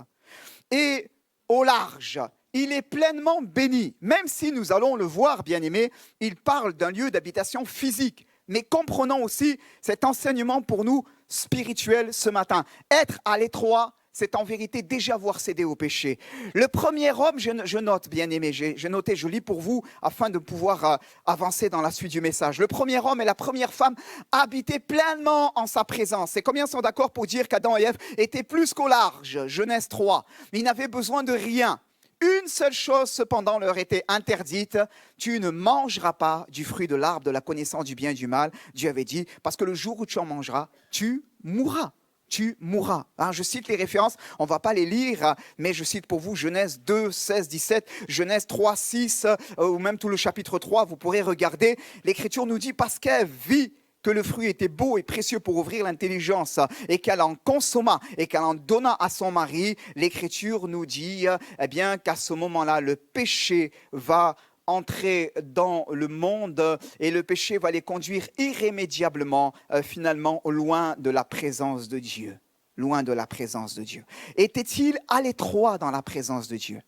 est au large, il est pleinement béni. Même si nous allons le voir, bien-aimés, il parle d'un lieu d'habitation physique. Mais comprenons aussi cet enseignement pour nous spirituel ce matin. Être à l'étroit, c'est en vérité déjà avoir cédé au péché. Le premier homme, je note, bien-aimé, je lis pour vous afin de pouvoir avancer dans la suite du message. Le premier homme et la première femme habitaient pleinement en sa présence. Et combien sont d'accord pour dire qu'Adam et Ève étaient plus qu'au large? Genèse 3. Ils n'avaient besoin de rien. Une seule chose cependant leur était interdite, tu ne mangeras pas du fruit de l'arbre de la connaissance du bien et du mal. Dieu avait dit, parce que le jour où tu en mangeras, tu mourras. Tu mourras. Je cite les références, on ne va pas les lire, mais je cite pour vous Genèse 2, 16, 17, Genèse 3, 6, ou même tout le chapitre 3, vous pourrez regarder. L'Écriture nous dit, parce qu'elle vit que le fruit était beau et précieux pour ouvrir l'intelligence, et qu'elle en consomma, et qu'elle en donna à son mari, l'Écriture nous dit bien qu'à ce moment-là, le péché va entrer dans le monde et le péché va les conduire irrémédiablement, finalement, loin de la présence de Dieu. Loin de la présence de Dieu. Étaient-ils à l'étroit dans la présence de Dieu?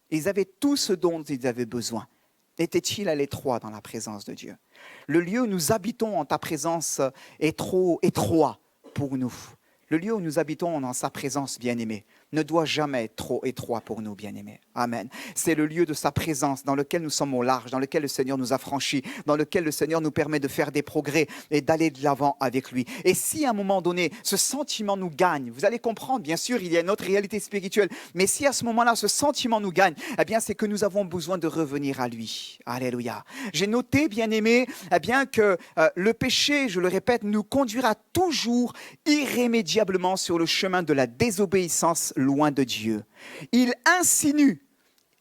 Ils avaient tout ce dont ils avaient besoin. Étaient-ils à l'étroit dans la présence de Dieu? Le lieu où nous habitons en ta présence est trop étroit pour nous. Le lieu où nous habitons dans sa présence, bien-aimé, ne doit jamais être trop étroit pour nous, bien-aimés. Amen. C'est le lieu de sa présence dans lequel nous sommes au large, dans lequel le Seigneur nous a franchis, dans lequel le Seigneur nous permet de faire des progrès et d'aller de l'avant avec lui. Et si à un moment donné, ce sentiment nous gagne, vous allez comprendre, bien sûr, il y a une autre réalité spirituelle, mais si à ce moment-là, ce sentiment nous gagne, eh bien, c'est que nous avons besoin de revenir à lui. Alléluia. J'ai noté, bien-aimés, eh bien, que le péché, je le répète, nous conduira toujours irrémédiablement sur le chemin de la désobéissance loin de Dieu. Il insinue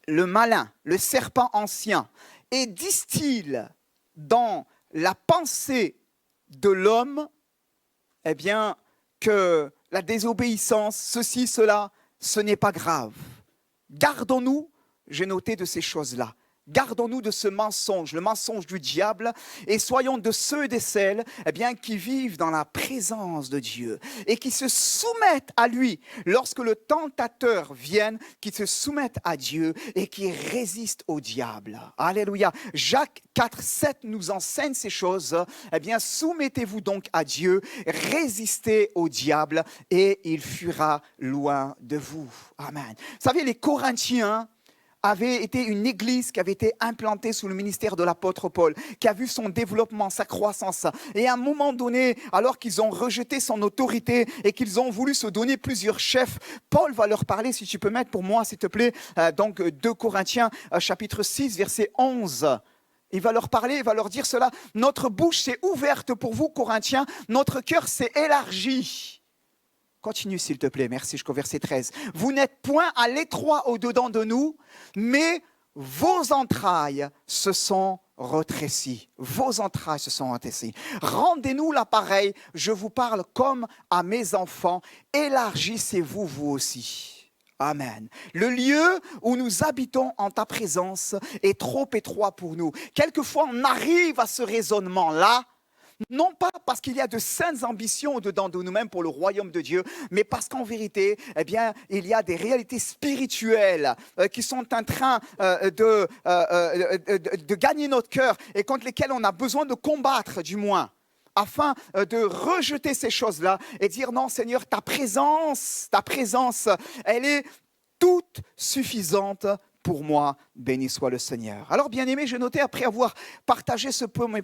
le malin, le serpent ancien, et distille dans la pensée de l'homme, eh bien, que la désobéissance, ceci, cela, ce n'est pas grave. Gardons-nous, j'ai noté de ces choses-là. Gardons-nous de ce mensonge, le mensonge du diable, et soyons de ceux et de celles eh bien, qui vivent dans la présence de Dieu et qui se soumettent à lui lorsque le tentateur vienne, qui se soumettent à Dieu et qui résistent au diable. Alléluia. Jacques 4,7 nous enseigne ces choses. Eh bien, soumettez-vous donc à Dieu, résistez au diable et il fuira loin de vous. Amen. Vous savez, les Corinthiens avait été une église qui avait été implantée sous le ministère de l'apôtre Paul, qui a vu son développement, sa croissance. Et à un moment donné, alors qu'ils ont rejeté son autorité et qu'ils ont voulu se donner plusieurs chefs, Paul va leur parler, si tu peux mettre pour moi, s'il te plaît, donc 2 Corinthiens, chapitre 6, verset 11. Il va leur parler, il va leur dire cela. Notre bouche s'est ouverte pour vous, Corinthiens, notre cœur s'est élargi. Continue s'il te plaît, merci jusqu'au verset 13. Vous n'êtes point à l'étroit au-dedans de nous, mais vos entrailles se sont retrécies. Vos entrailles se sont retrécies. Rendez-nous l'appareil, je vous parle comme à mes enfants, élargissez-vous vous aussi. Amen. Le lieu où nous habitons en ta présence est trop étroit pour nous. Quelquefois, on arrive à ce raisonnement-là, non pas parce qu'il y a de saines ambitions au-dedans de nous-mêmes pour le royaume de Dieu, mais parce qu'en vérité, eh bien, il y a des réalités spirituelles qui sont en train de gagner notre cœur et contre lesquelles on a besoin de combattre, du moins, afin de rejeter ces choses-là et dire non, Seigneur, ta présence, elle est toute suffisante pour moi, béni soit le Seigneur. Alors, bien-aimé, j'ai noté, après avoir partagé ce premier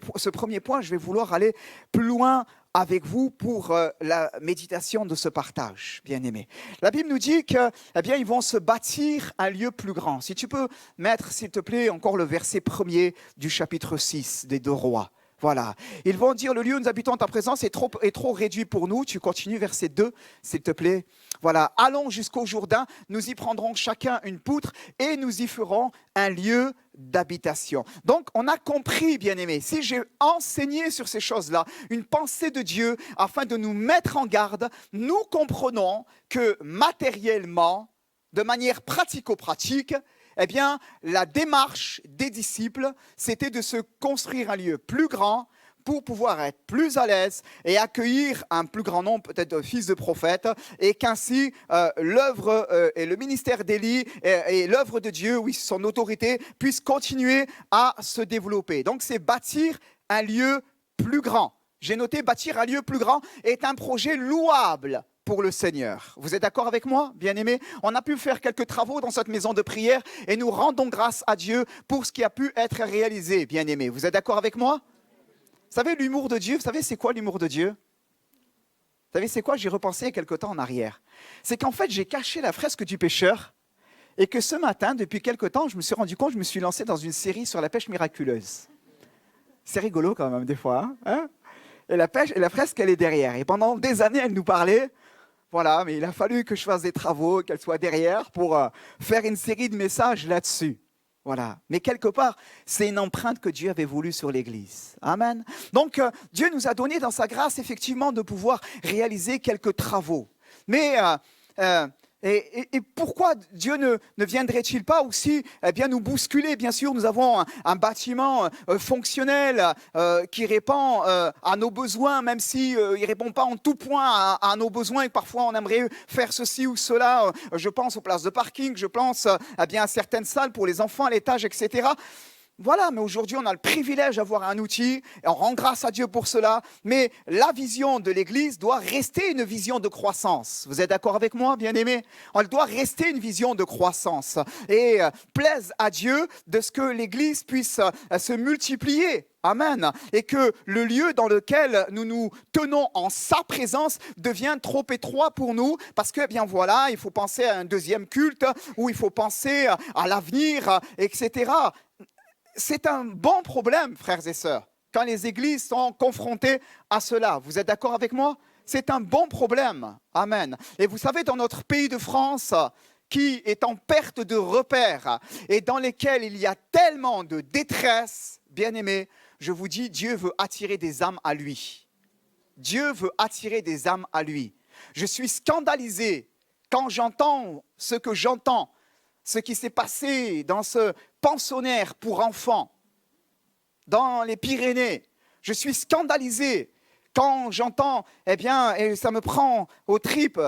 point, je vais vouloir aller plus loin avec vous pour la méditation de ce partage, bien-aimé. La Bible nous dit que, eh bien, ils vont se bâtir un lieu plus grand. Si tu peux mettre, s'il te plaît, encore le verset 1er du chapitre 6 des 2 Rois. Voilà. Ils vont dire, le lieu où nous habitons en ta présence est trop réduit pour nous. Tu continues, verset 2, s'il te plaît. Voilà. Allons jusqu'au Jourdain, nous y prendrons chacun une poutre et nous y ferons un lieu d'habitation. Donc, on a compris, bien-aimés, si j'ai enseigné sur ces choses-là, une pensée de Dieu afin de nous mettre en garde, nous comprenons que matériellement, de manière pratico-pratique, eh bien, la démarche des disciples, c'était de se construire un lieu plus grand pour pouvoir être plus à l'aise et accueillir un plus grand nombre peut-être de fils de prophètes et qu'ainsi l'œuvre et le ministère d'Élie et l'œuvre de Dieu, oui, son autorité, puissent continuer à se développer. Donc, c'est bâtir un lieu plus grand. J'ai noté, bâtir un lieu plus grand est un projet louable pour le Seigneur. Vous êtes d'accord avec moi, bien-aimés? On a pu faire quelques travaux dans cette maison de prière et nous rendons grâce à Dieu pour ce qui a pu être réalisé, bien-aimés. Vous êtes d'accord avec moi? Vous savez, l'humour de Dieu, vous savez, c'est quoi l'humour de Dieu? Vous savez, c'est quoi? J'y repensais il y a quelque temps en arrière. C'est qu'en fait, j'ai caché la fresque du pêcheur et que ce matin, depuis quelque temps, je me suis rendu compte, je me suis lancé dans une série sur la pêche miraculeuse. C'est rigolo quand même, des fois. Hein? Et la fresque, elle est derrière. Et pendant des années, elle nous parlait. Voilà, mais il a fallu que je fasse des travaux, qu'elle soit derrière pour faire une série de messages là-dessus. Voilà. Mais quelque part, c'est une empreinte que Dieu avait voulu sur l'Église. Amen. Donc, Dieu nous a donné dans sa grâce, effectivement, de pouvoir réaliser quelques travaux. Mais et pourquoi Dieu ne viendrait-il pas aussi bien nous bousculer? Bien sûr, nous avons un bâtiment fonctionnel qui répond à nos besoins, même s'il ne répond pas en tout point à nos besoins et parfois on aimerait faire ceci ou cela. Je pense aux places de parking, je pense bien à certaines salles pour les enfants à l'étage, etc. voilà, mais aujourd'hui, on a le privilège d'avoir un outil et on rend grâce à Dieu pour cela. Mais la vision de l'Église doit rester une vision de croissance. Vous êtes d'accord avec moi, bien-aimés? Elle doit rester une vision de croissance et plaise à Dieu de ce que l'Église puisse se multiplier. Amen. Et que le lieu dans lequel nous nous tenons en sa présence devient trop étroit pour nous parce que, eh bien voilà, il faut penser à un deuxième culte ou il faut penser à l'avenir, etc. C'est un bon problème, frères et sœurs, quand les églises sont confrontées à cela. Vous êtes d'accord avec moi? C'est un bon problème. Amen. Et vous savez, dans notre pays de France, qui est en perte de repères et dans lesquels il y a tellement de détresse, bien-aimés, je vous dis, Dieu veut attirer des âmes à lui. Dieu veut attirer des âmes à lui. Je suis scandalisé quand j'entends ce que j'entends, ce qui s'est passé dans ce pensionnaire pour enfants, dans les Pyrénées. Je suis scandalisé quand j'entends, eh bien, et ça me prend aux tripes,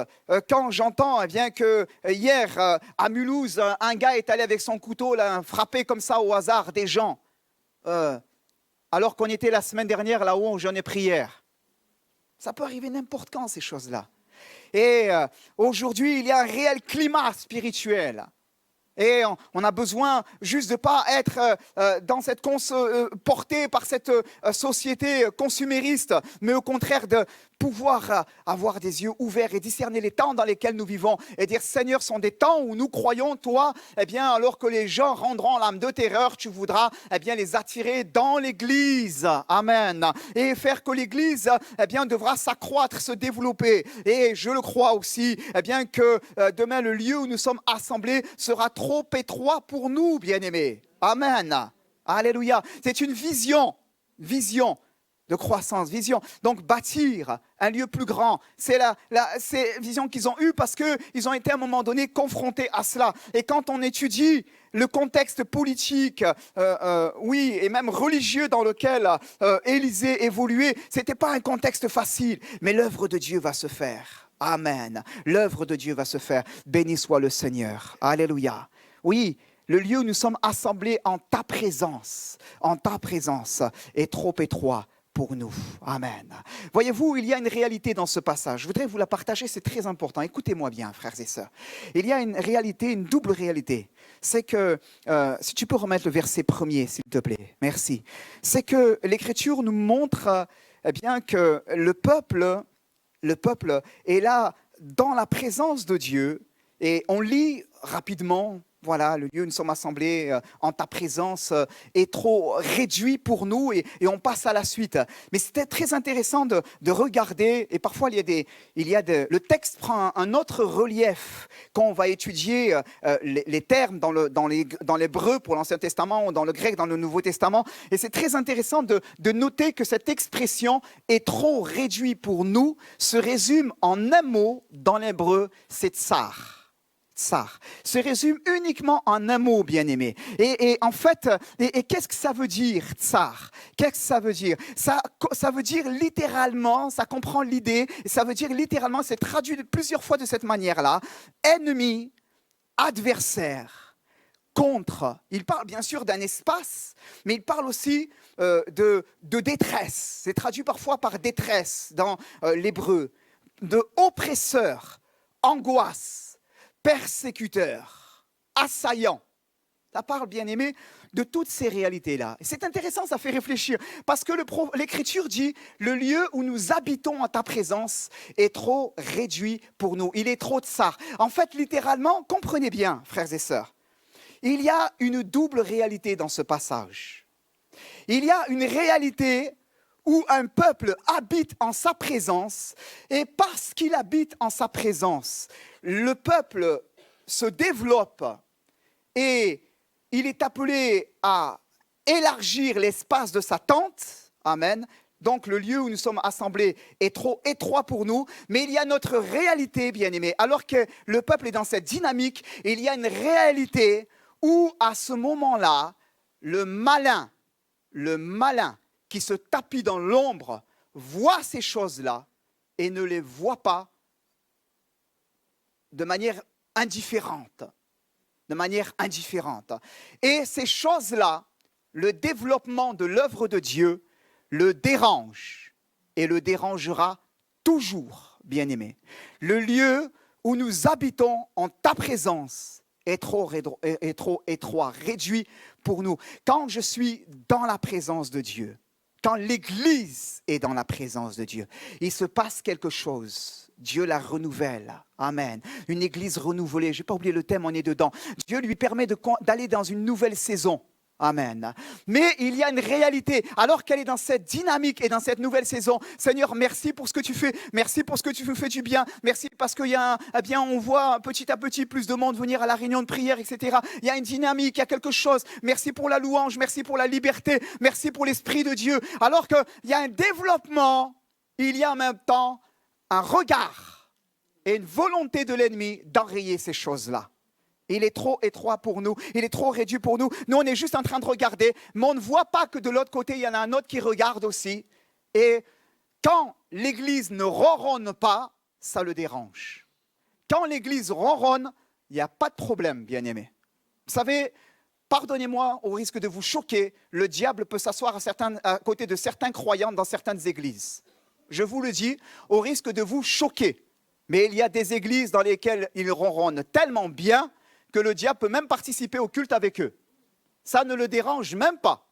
quand j'entends eh bien, que hier, à Mulhouse, un gars est allé avec son couteau là, frapper comme ça au hasard des gens, alors qu'on était la semaine dernière là-haut en jeûne et prière. Ça peut arriver n'importe quand, ces choses-là. Et aujourd'hui, il y a un réel climat spirituel. Et on a besoin juste de ne pas être porté par cette société consumériste, mais au contraire de pouvoir avoir des yeux ouverts et discerner les temps dans lesquels nous vivons et dire, Seigneur, sont des temps où nous croyons, toi, eh bien, alors que les gens rendront l'âme de terreur, tu voudras eh bien, les attirer dans l'Église. Amen. Et faire que l'Église eh bien, devra s'accroître, se développer. Et je le crois aussi, eh bien, que demain, le lieu où nous sommes assemblés sera trop étroit pour nous, bien-aimés. Amen. Alléluia. C'est une vision de croissance, vision. Donc, bâtir un lieu plus grand, c'est la vision qu'ils ont eue parce qu'ils ont été à un moment donné confrontés à cela. Et quand on étudie le contexte politique, oui, et même religieux dans lequel Élisée évoluait, ce n'était pas un contexte facile, mais l'œuvre de Dieu va se faire. Amen. L'œuvre de Dieu va se faire. Béni soit le Seigneur. Alléluia. Oui, le lieu où nous sommes assemblés en ta présence est trop étroit pour nous. Amen. Voyez-vous, il y a une réalité dans ce passage. Je voudrais vous la partager, c'est très important. Écoutez-moi bien, frères et sœurs. Il y a une réalité, une double réalité. C'est que, si tu peux remettre le verset 1er, s'il te plaît. Merci. C'est que l'Écriture nous montre eh bien, que le peuple est là dans la présence de Dieu. Et on lit rapidement. Voilà, le lieu où nous sommes assemblés en ta présence est trop réduit pour nous et on passe à la suite. Mais c'était très intéressant de regarder et parfois le texte prend un autre relief quand on va étudier les termes dans l'hébreu pour l'Ancien Testament ou dans le grec dans le Nouveau Testament. Et c'est très intéressant de noter que cette expression est trop réduite pour nous se résume en un mot dans l'hébreu, c'est tsar. Tsar se résume uniquement en un mot, bien-aimé. Et en fait, qu'est-ce que ça veut dire, tsar? Qu'est-ce que ça veut dire? Ça veut dire littéralement, ça comprend l'idée, ça veut dire littéralement, c'est traduit plusieurs fois de cette manière-là, ennemi, adversaire, contre. Il parle bien sûr d'un espace, mais il parle aussi de détresse. C'est traduit parfois par détresse dans l'hébreu, de oppresseur, angoisse, persécuteur, assaillant. Ça parle, bien aimé, de toutes ces réalités-là. Et c'est intéressant, ça fait réfléchir, parce que l'Écriture dit, le lieu où nous habitons en ta présence est trop réduit pour nous. Il est trop tsar. En fait, littéralement, comprenez bien, frères et sœurs, il y a une double réalité dans ce passage. Il y a une réalité où un peuple habite en sa présence, et parce qu'il habite en sa présence, le peuple se développe et il est appelé à élargir l'espace de sa tente. Amen. Donc le lieu où nous sommes assemblés est trop étroit pour nous, mais il y a notre réalité, bien-aimés. Alors que le peuple est dans cette dynamique, il y a une réalité où à ce moment-là, le malin qui se tapit dans l'ombre voit ces choses-là et ne les voit pas de manière indifférente. Et ces choses-là le développement de l'œuvre de Dieu le dérange et le dérangera toujours, bien-aimé. Le lieu où nous habitons en ta présence est trop étroit, réduit pour nous. Quand je suis dans la présence de Dieu, quand l'Église est dans la présence de Dieu, il se passe quelque chose. Dieu la renouvelle. Amen. Une Église renouvelée. Je n'ai pas oublié le thème, on est dedans. Dieu lui permet d'aller dans une nouvelle saison. Amen. Mais il y a une réalité. Alors qu'elle est dans cette dynamique et dans cette nouvelle saison, Seigneur, merci pour ce que tu fais. Merci pour ce que tu fais du bien. Merci parce qu'il y a, on voit petit à petit plus de monde venir à la réunion de prière, etc. Il y a une dynamique, il y a quelque chose. Merci pour la louange, merci pour la liberté, merci pour l'Esprit de Dieu. Alors qu'il y a un développement, il y a en même temps un regard et une volonté de l'ennemi d'enrayer ces choses-là. Il est trop étroit pour nous, il est trop réduit pour nous. Nous, on est juste en train de regarder, mais on ne voit pas que de l'autre côté, il y en a un autre qui regarde aussi. Et quand l'Église ne ronronne pas, ça le dérange. Quand l'Église ronronne, il n'y a pas de problème, bien-aimés. Vous savez, pardonnez-moi, au risque de vous choquer, le diable peut s'asseoir à côté de certains croyants dans certaines églises. Je vous le dis, au risque de vous choquer. Mais il y a des églises dans lesquelles ils ronronnent tellement bien que le diable peut même participer au culte avec eux. Ça ne le dérange même pas.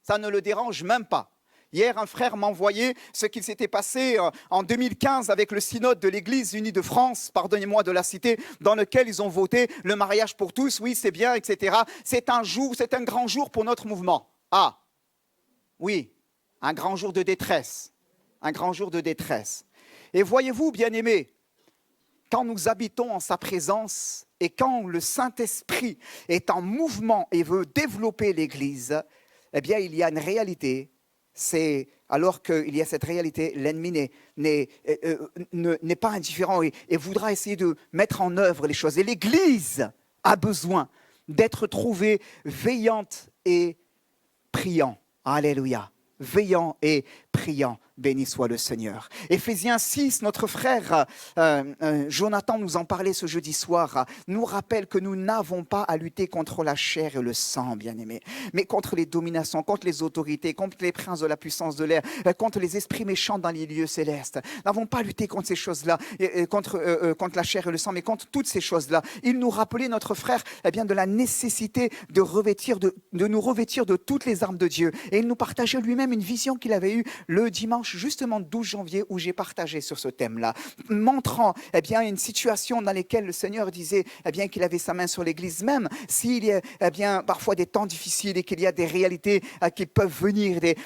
Ça ne le dérange même pas. Hier, un frère m'a envoyé ce qu'il s'était passé en 2015 avec le synode de l'Église unie de France, pardonnez-moi de la citer, dans lequel ils ont voté le mariage pour tous, oui, c'est bien, etc. C'est un grand jour pour notre mouvement. Ah, oui, un grand jour de détresse. Un grand jour de détresse. Et voyez-vous, bien-aimés, quand nous habitons en sa présence et quand le Saint-Esprit est en mouvement et veut développer l'Église, eh bien, il y a une réalité. C'est alors qu'il y a cette réalité, l'ennemi n'est pas indifférent et voudra essayer de mettre en œuvre les choses. Et l'Église a besoin d'être trouvée veillante et priant. Alléluia. Veillant et priant. Béni soit le Seigneur. Éphésiens 6, notre frère Jonathan nous en parlait ce jeudi soir, nous rappelle que nous n'avons pas à lutter contre la chair et le sang, bien-aimés, mais contre les dominations, contre les autorités, contre les princes de la puissance de l'air, contre les esprits méchants dans les lieux célestes. Nous n'avons pas à lutter contre ces choses-là, contre la chair et le sang, mais contre toutes ces choses-là. Il nous rappelait, notre frère, de la nécessité de nous revêtir de toutes les armes de Dieu. Et il nous partageait lui-même une vision qu'il avait eue le dimanche justement 12 janvier où j'ai partagé sur ce thème-là, montrant une situation dans laquelle le Seigneur disait qu'il avait sa main sur l'Église, même s'il y a parfois des temps difficiles et qu'il y a des réalités qui peuvent venir, des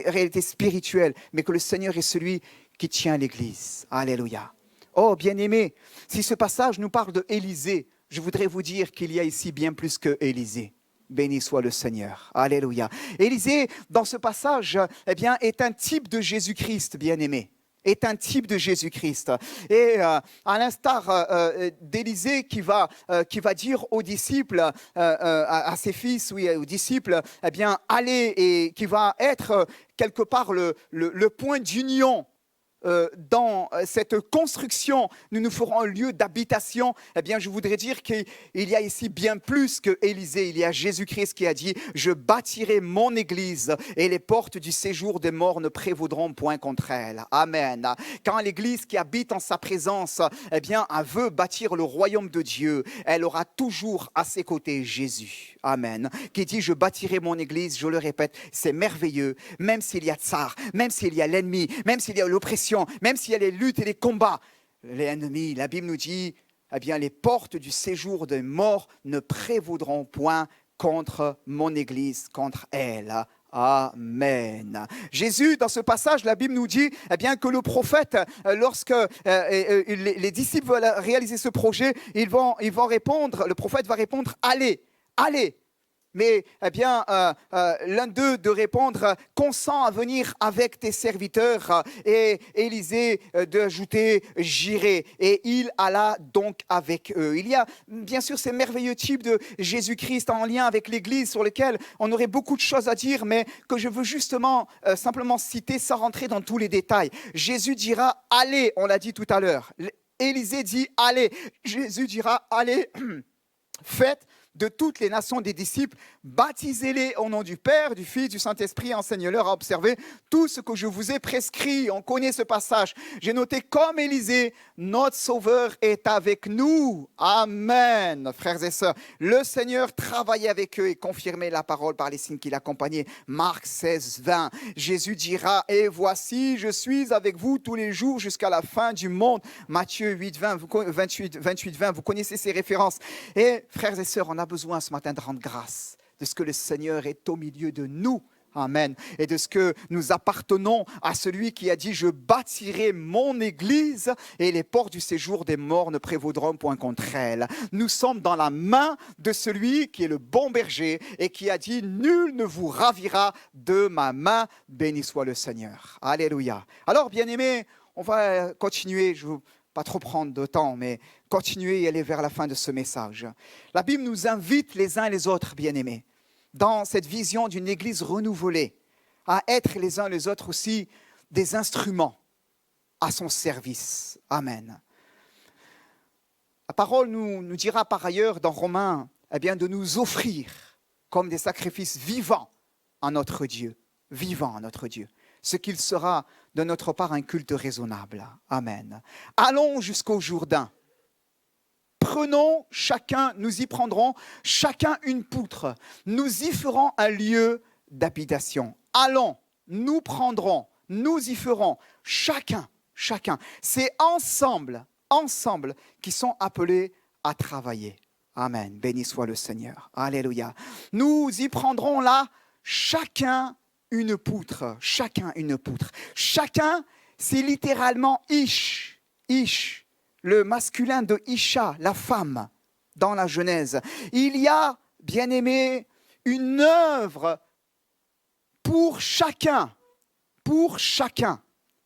réalités spirituelles, mais que le Seigneur est celui qui tient l'Église. Alléluia. Oh, bien-aimés, si ce passage nous parle de Élisée, je voudrais vous dire qu'il y a ici bien plus que Élisée. Béni soit le Seigneur. Alléluia. Élisée, dans ce passage, est un type de Jésus-Christ, bien-aimé. Est un type de Jésus-Christ. Et à l'instar d'Élisée qui va dire aux disciples, à ses fils, oui, aux disciples, allez, et qui va être quelque part le point d'union. Dans cette construction, nous ferons un lieu d'habitation. Je voudrais dire qu'il y a ici bien plus que Élisée. Il y a Jésus-Christ qui a dit « Je bâtirai mon église et les portes du séjour des morts ne prévaudront point contre elle. » Amen. Quand l'église qui habite en sa présence, elle veut bâtir le royaume de Dieu, elle aura toujours à ses côtés Jésus. Amen. Qui dit « Je bâtirai mon église », je le répète, c'est merveilleux. Même s'il y a tsar, même s'il y a l'ennemi, même s'il y a l'oppression, même s'il y a les luttes et les combats, l'ennemi, la Bible nous dit, les portes du séjour des morts ne prévaudront point contre mon Église, contre elle. Amen. Jésus, dans ce passage, la Bible nous dit que le prophète, lorsque les disciples veulent réaliser ce projet, ils vont répondre, le prophète va répondre, allez, allez. Mais l'un d'eux de répondre « Consens à venir avec tes serviteurs » et Élisée d'ajouter « J'irai ». Et il alla donc avec eux. Il y a bien sûr ces merveilleux types de Jésus-Christ en lien avec l'Église sur lesquels on aurait beaucoup de choses à dire, mais que je veux justement simplement citer sans rentrer dans tous les détails. Jésus dira « Allez », on l'a dit tout à l'heure. Élisée dit « Allez ». Jésus dira « Allez, faites ». de toutes les nations des disciples, baptisez-les au nom du Père, du Fils, du Saint-Esprit, enseignez-leur à observer tout ce que je vous ai prescrit. On connaît ce passage. J'ai noté comme Élisée, notre Sauveur est avec nous. Amen, frères et sœurs. Le Seigneur travaillait avec eux et confirmait la parole par les signes qui l'accompagnaient. Marc 16, 20. Jésus dira, et voici, je suis avec vous tous les jours jusqu'à la fin du monde. Matthieu 8, 20, 28, 20. Vous connaissez ces références. Et frères et sœurs, on a besoin ce matin de rendre grâce de ce que le Seigneur est au milieu de nous. Amen. Et de ce que nous appartenons à celui qui a dit « Je bâtirai mon église et les portes du séjour des morts ne prévaudront point contre elle. » Nous sommes dans la main de celui qui est le bon berger et qui a dit « Nul ne vous ravira de ma main. Béni soit le Seigneur. » Alléluia. Alors, bien-aimés, on va continuer. Je ne veux pas trop prendre de temps, mais continuer et aller vers la fin de ce message. La Bible nous invite les uns et les autres, bien-aimés, dans cette vision d'une église renouvelée, à être les uns les autres aussi des instruments à son service. Amen. La parole nous dira par ailleurs dans Romains, de nous offrir comme des sacrifices vivants à notre Dieu, ce qu'il sera de notre part un culte raisonnable. Amen. Allons jusqu'au Jourdain. Prenons chacun, nous y prendrons chacun une poutre. Nous y ferons un lieu d'habitation. Allons, nous prendrons, nous y ferons chacun. C'est ensemble qui sont appelés à travailler. Amen. Béni soit le Seigneur. Alléluia. Nous y prendrons là chacun une poutre. Chacun, c'est littéralement ish. Le masculin de Isha, la femme, dans la Genèse. Il y a, bien-aimés, une œuvre pour chacun.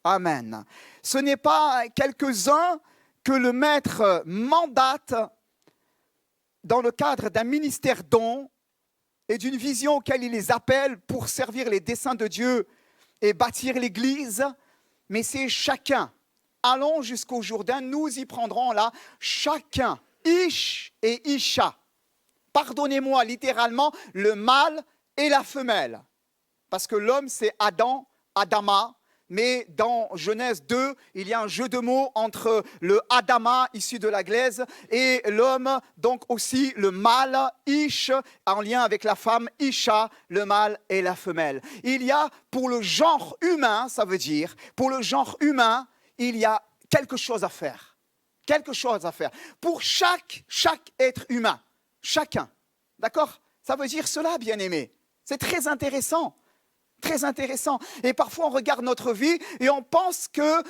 Amen. Ce n'est pas quelques-uns que le maître mandate dans le cadre d'un ministère don et d'une vision auquel il les appelle pour servir les desseins de Dieu et bâtir l'Église, mais c'est chacun. Allons jusqu'au Jourdain, nous y prendrons là chacun, Ish et Isha. Pardonnez-moi, littéralement, le mâle et la femelle. Parce que l'homme, c'est Adam, Adama. Mais dans Genèse 2, il y a un jeu de mots entre le Adama, issu de la glaise, et l'homme, donc aussi le mâle, Ish, en lien avec la femme, Isha, le mâle et la femelle. Il y a, pour le genre humain, ça veut dire, pour le genre humain, il y a quelque chose à faire. Pour chaque être humain. Chacun. D'accord? Ça veut dire cela, bien-aimé. C'est très intéressant. Et parfois, on regarde notre vie et on pense que,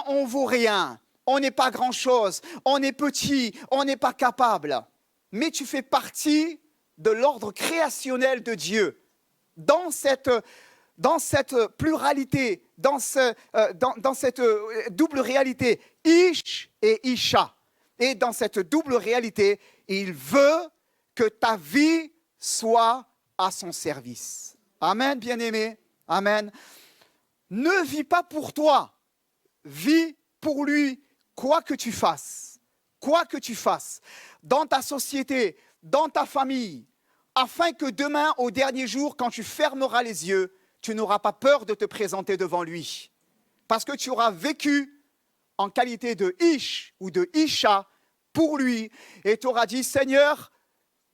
on vaut rien. On n'est pas grand-chose. On est petit. On n'est pas capable. Mais tu fais partie de l'ordre créationnel de Dieu. Dans cette pluralité, dans cette double réalité, Ish et Isha. Et dans cette double réalité, il veut que ta vie soit à son service. Amen, bien-aimé. Amen. Ne vis pas pour toi. Vis pour lui, quoi que tu fasses. Dans ta société, dans ta famille, afin que demain, au dernier jour, quand tu fermeras les yeux, tu n'auras pas peur de te présenter devant lui. Parce que tu auras vécu en qualité de Ish ou de Isha pour lui. Et tu auras dit, Seigneur,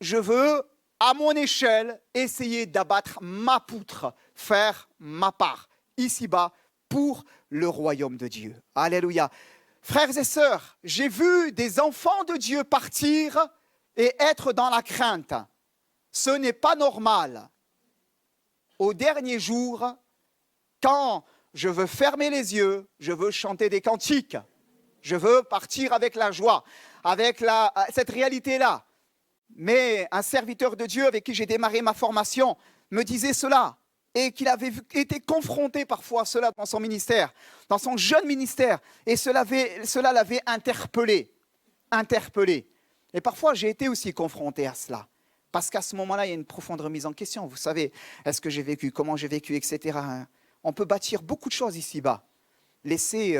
je veux, à mon échelle, essayer d'abattre ma poutre, faire ma part, ici-bas, pour le royaume de Dieu. Alléluia. Frères et sœurs, j'ai vu des enfants de Dieu partir et être dans la crainte. Ce n'est pas normal. Au dernier jour, quand je veux fermer les yeux, je veux chanter des cantiques, je veux partir avec la joie, avec cette réalité-là. Mais un serviteur de Dieu avec qui j'ai démarré ma formation me disait cela et qu'il avait été confronté parfois à cela dans son ministère, dans son jeune ministère, et cela l'avait interpellé. Et parfois, j'ai été aussi confronté à cela. Parce qu'à ce moment-là, il y a une profonde remise en question. Vous savez, est-ce que j'ai vécu, comment j'ai vécu, etc. On peut bâtir beaucoup de choses ici-bas. Laisser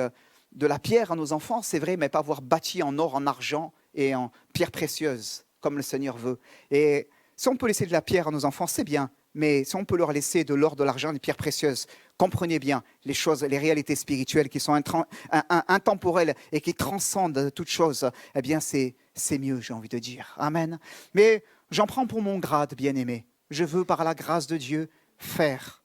de la pierre à nos enfants, c'est vrai, mais pas avoir bâti en or, en argent et en pierres précieuses. comme le Seigneur veut. Et si on peut laisser de la pierre à nos enfants, c'est bien. Mais si on peut leur laisser de l'or, de l'argent, des pierres précieuses, comprenez bien les choses, les réalités spirituelles qui sont intemporelles et qui transcendent toute chose, eh bien c'est mieux, j'ai envie de dire. Amen. Mais j'en prends pour mon grade, bien-aimé. Je veux, par la grâce de Dieu, faire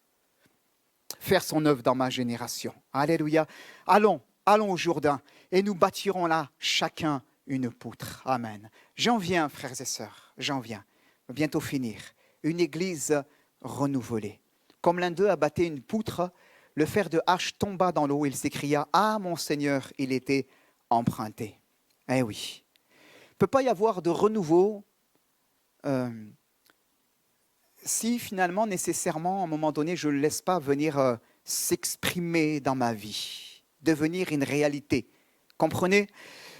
son œuvre dans ma génération. Alléluia. Allons au Jourdain et nous bâtirons là chacun une poutre. Amen. J'en viens, frères et sœurs, j'en viens. Bientôt finir. Une église renouvelée. Comme l'un d'eux abattait une poutre, le fer de hache tomba dans l'eau et il s'écria « Ah, mon Seigneur, il était emprunté. » Eh oui. Il ne peut pas y avoir de renouveau si finalement, nécessairement, à un moment donné, je ne le laisse pas venir s'exprimer dans ma vie, devenir une réalité. Comprenez ?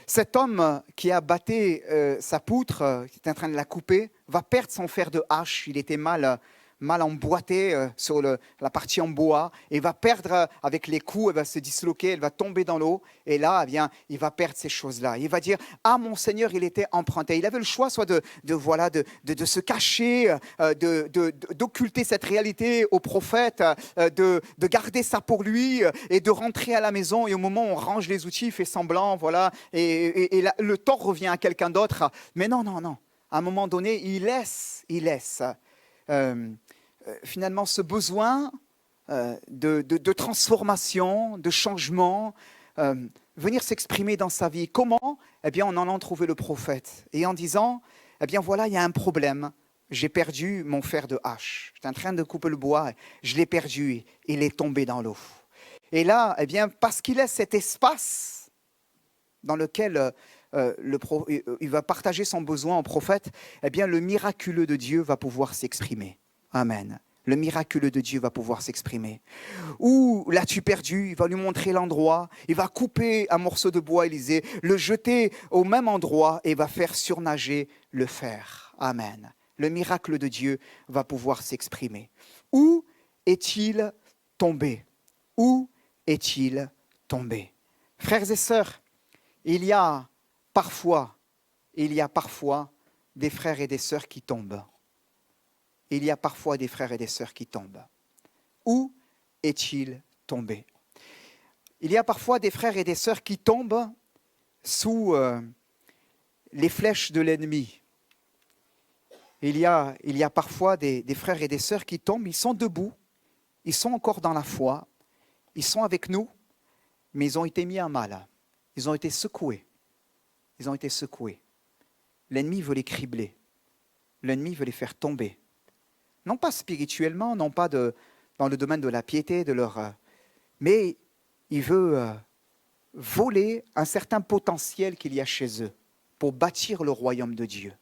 Cet homme qui a battu sa poutre, qui est en train de la couper, va perdre son fer de hache. Il était mal emboîté sur la partie en bois. Et va perdre avec les coups, elle va se disloquer, elle va tomber dans l'eau. Et là, eh bien, il va perdre ces choses-là. Il va dire, ah, mon Seigneur, il était emprunté. Il avait le choix soit de se cacher, d'occulter cette réalité au prophète, de garder ça pour lui et de rentrer à la maison. Et au moment où on range les outils, il fait semblant, voilà. Et là, le tort revient à quelqu'un d'autre. Mais non. À un moment donné, il laisse finalement ce besoin de transformation, de changement, venir s'exprimer dans sa vie. Comment ? Eh bien, en allant trouver le prophète et en disant, eh bien voilà, il y a un problème. J'ai perdu mon fer de hache. J'étais en train de couper le bois, je l'ai perdu, il est tombé dans l'eau. Et là, eh bien, parce qu'il laisse cet espace dans lequel il va partager son besoin au prophète, eh bien, le miraculeux de Dieu va pouvoir s'exprimer. Amen. Le miraculeux de Dieu va pouvoir s'exprimer. Où l'as-tu perdu ? Il va lui montrer l'endroit. Il va couper un morceau de bois, Élisée, le jeter au même endroit et va faire surnager le fer. Amen. Le miracle de Dieu va pouvoir s'exprimer. Où est-il tombé ? Où est-il tombé ? Frères et sœurs, il y a parfois des frères et des sœurs qui tombent. Il y a parfois des frères et des sœurs qui tombent. Où est-il tombé ? Il y a parfois des frères et des sœurs qui tombent sous les flèches de l'ennemi. Il y a parfois des frères et des sœurs qui tombent, ils sont debout, ils sont encore dans la foi, ils sont avec nous, mais ils ont été mis à mal. Ils ont été secoués. L'ennemi veut les cribler. L'ennemi veut les faire tomber. Non pas spirituellement, non pas dans le domaine de la piété, mais il veut voler un certain potentiel qu'il y a chez eux pour bâtir le royaume de Dieu.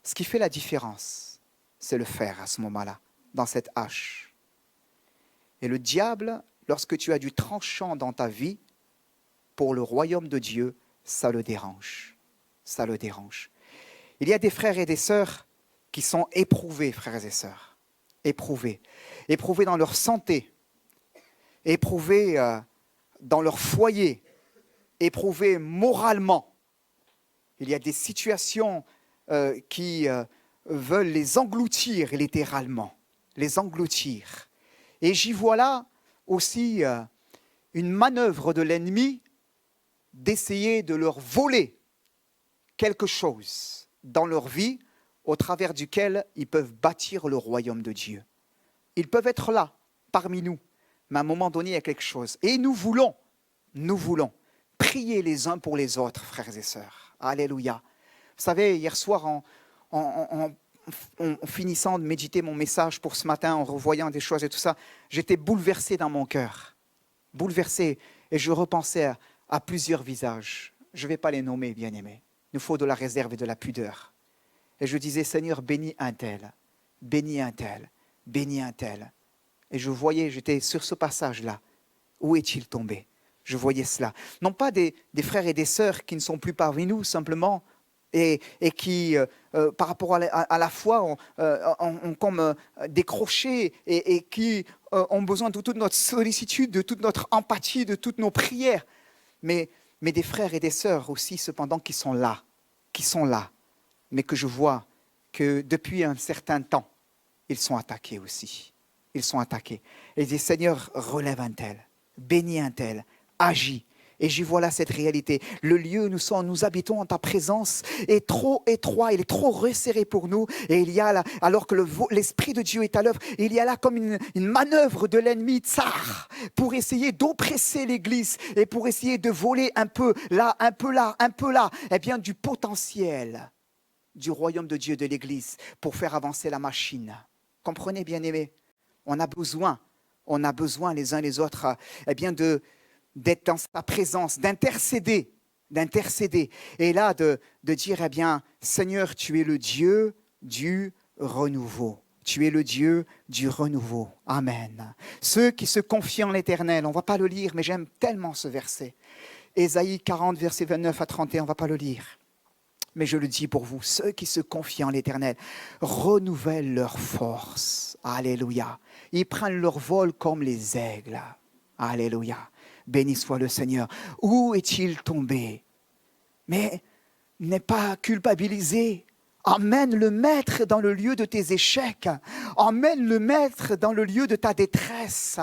Ce qui fait la différence, c'est le fer à ce moment-là, dans cette hache. Et le diable, lorsque tu as du tranchant dans ta vie, pour le royaume de Dieu, ça le dérange. Ça le dérange. Il y a des frères et des sœurs qui sont éprouvés, frères et sœurs. Éprouvés. Éprouvés dans leur santé. Éprouvés dans leur foyer. Éprouvés moralement. Il y a des situations qui veulent les engloutir littéralement. Les engloutir. Et j'y vois là aussi une manœuvre de l'ennemi d'essayer de leur voler quelque chose dans leur vie au travers duquel ils peuvent bâtir le royaume de Dieu. Ils peuvent être là, parmi nous, mais à un moment donné, il y a quelque chose. Et nous voulons prier les uns pour les autres, frères et sœurs. Alléluia. Vous savez, hier soir, en finissant de méditer mon message pour ce matin, en revoyant des choses et tout ça, j'étais bouleversé dans mon cœur. Bouleversé. Et je repensais à plusieurs visages. Je ne vais pas les nommer, bien-aimés. Il nous faut de la réserve et de la pudeur. Et je disais, Seigneur, bénis un tel, bénis un tel, bénis un tel. Et je voyais, j'étais sur ce passage-là. Où est-il tombé ? Je voyais cela. Non pas des frères et des sœurs qui ne sont plus parmi nous, simplement, et qui, par rapport à la foi, ont comme décroché et qui ont besoin de toute notre sollicitude, de toute notre empathie, de toutes nos prières. Mais des frères et des sœurs aussi, cependant, qui sont là, mais que je vois que depuis un certain temps, ils sont attaqués aussi. Ils sont attaqués. Et je dis, Seigneur, relève un tel, bénis un tel, agis. Et j'y vois là cette réalité. Le lieu où nous habitons en ta présence est trop étroit, il est trop resserré pour nous. Et il y a là, alors que l'Esprit de Dieu est à l'œuvre, il y a là comme une manœuvre de l'ennemi tsar pour essayer d'oppresser l'Église et pour essayer de voler un peu là, un peu là, un peu là, eh bien du potentiel du royaume de Dieu, de l'Église, pour faire avancer la machine. Comprenez, bien-aimés, on a besoin les uns les autres, eh bien d'être dans sa présence, d'intercéder, et là de dire, eh bien, Seigneur, tu es le Dieu du renouveau. Tu es le Dieu du renouveau. Amen. Ceux qui se confient en l'Éternel, on ne va pas le lire, mais j'aime tellement ce verset. Ésaïe 40, versets 29 à 31, on ne va pas le lire. Mais je le dis pour vous, ceux qui se confient en l'Éternel renouvellent leur force. Alléluia. Ils prennent leur vol comme les aigles. Alléluia. Béni soit le Seigneur. Où est-il tombé? Mais n'est pas culpabilisé. Emmène le maître dans le lieu de tes échecs. Emmène le maître dans le lieu de ta détresse.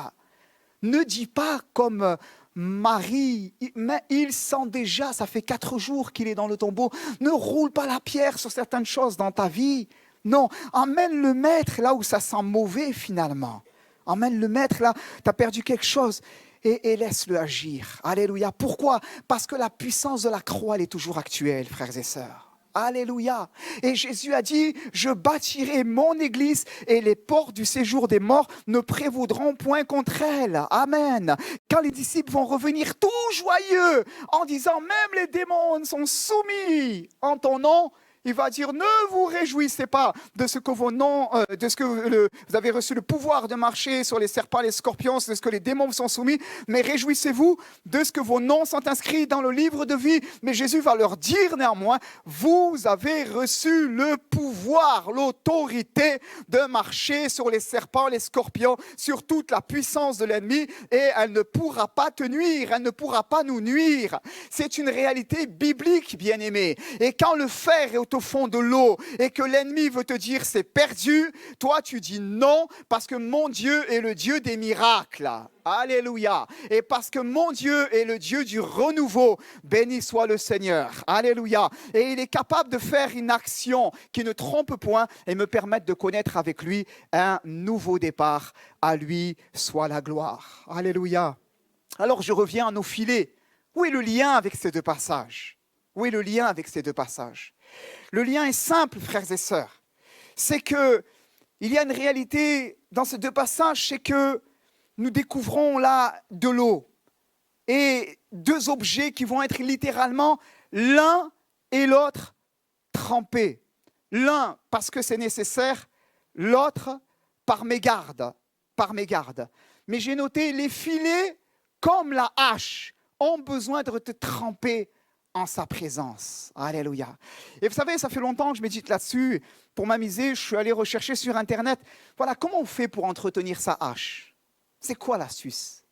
Ne dis pas comme Marie, mais il sent déjà, ça fait 4 jours qu'il est dans le tombeau. Ne roule pas la pierre sur certaines choses dans ta vie. Non, emmène le maître là où ça sent mauvais finalement. Emmène le maître là, tu as perdu quelque chose. Et laisse-le agir. Alléluia. Pourquoi? Parce que la puissance de la croix, elle est toujours actuelle, frères et sœurs. Alléluia. Et Jésus a dit, je bâtirai mon église et les portes du séjour des morts ne prévaudront point contre elle. Amen. Quand les disciples vont revenir tout joyeux en disant, même les démons sont soumis en ton nom, il va dire, ne vous réjouissez pas de ce que vos noms, vous avez reçu le pouvoir de marcher sur les serpents, les scorpions, de ce que les démons vous sont soumis, mais réjouissez-vous de ce que vos noms sont inscrits dans le livre de vie. Mais Jésus va leur dire néanmoins, vous avez reçu le pouvoir, l'autorité de marcher sur les serpents, les scorpions, sur toute la puissance de l'ennemi, et elle ne pourra pas te nuire, elle ne pourra pas nous nuire. C'est une réalité biblique, bien-aimé. Et quand le fer est au fond de l'eau et que l'ennemi veut te dire c'est perdu, toi tu dis non parce que mon Dieu est le Dieu des miracles. Alléluia. Et parce que mon Dieu est le Dieu du renouveau, béni soit le Seigneur. Alléluia. Et il est capable de faire une action qui ne trompe point et me permettre de connaître avec lui un nouveau départ. À lui soit la gloire. Alléluia. Alors je reviens à nos filets. Où est le lien avec ces deux passages? Où est le lien avec ces deux passages? Le lien est simple, frères et sœurs. C'est qu'il y a une réalité dans ces deux passages, c'est que nous découvrons là de l'eau et deux objets qui vont être littéralement l'un et l'autre trempés. L'un parce que c'est nécessaire, l'autre par mégarde. Mais j'ai noté, les filets, comme la hache, ont besoin d'être trempés en sa présence. Alléluia. Et vous savez, ça fait longtemps que je médite là-dessus. Pour m'amuser, je suis allé rechercher sur Internet. Voilà, comment on fait pour entretenir sa hache? C'est quoi l'astuce?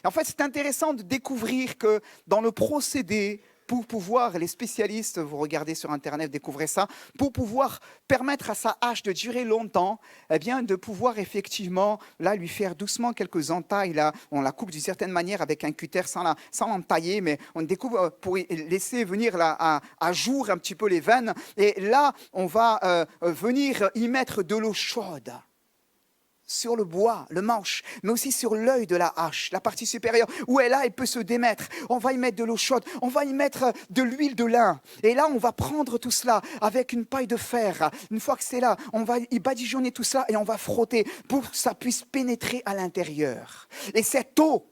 En fait, c'est intéressant de découvrir que dans le procédé, pour pouvoir, les spécialistes, vous regardez sur Internet, découvrez ça, pour pouvoir permettre à sa hache de durer longtemps, eh bien, de pouvoir effectivement, là, lui faire doucement quelques entailles, là, on la coupe d'une certaine manière avec un cutter sans l'entailler, mais on découpe pour laisser venir là, à jour un petit peu les veines, et là, on va venir y mettre de l'eau chaude. Sur le bois, le manche, mais aussi sur l'œil de la hache, la partie supérieure, où elle peut se démettre. On va y mettre de l'eau chaude, on va y mettre de l'huile de lin. Et là, on va prendre tout cela avec une paille de fer. Une fois que c'est là, on va y badigeonner tout ça et on va frotter pour que ça puisse pénétrer à l'intérieur. Et cette eau,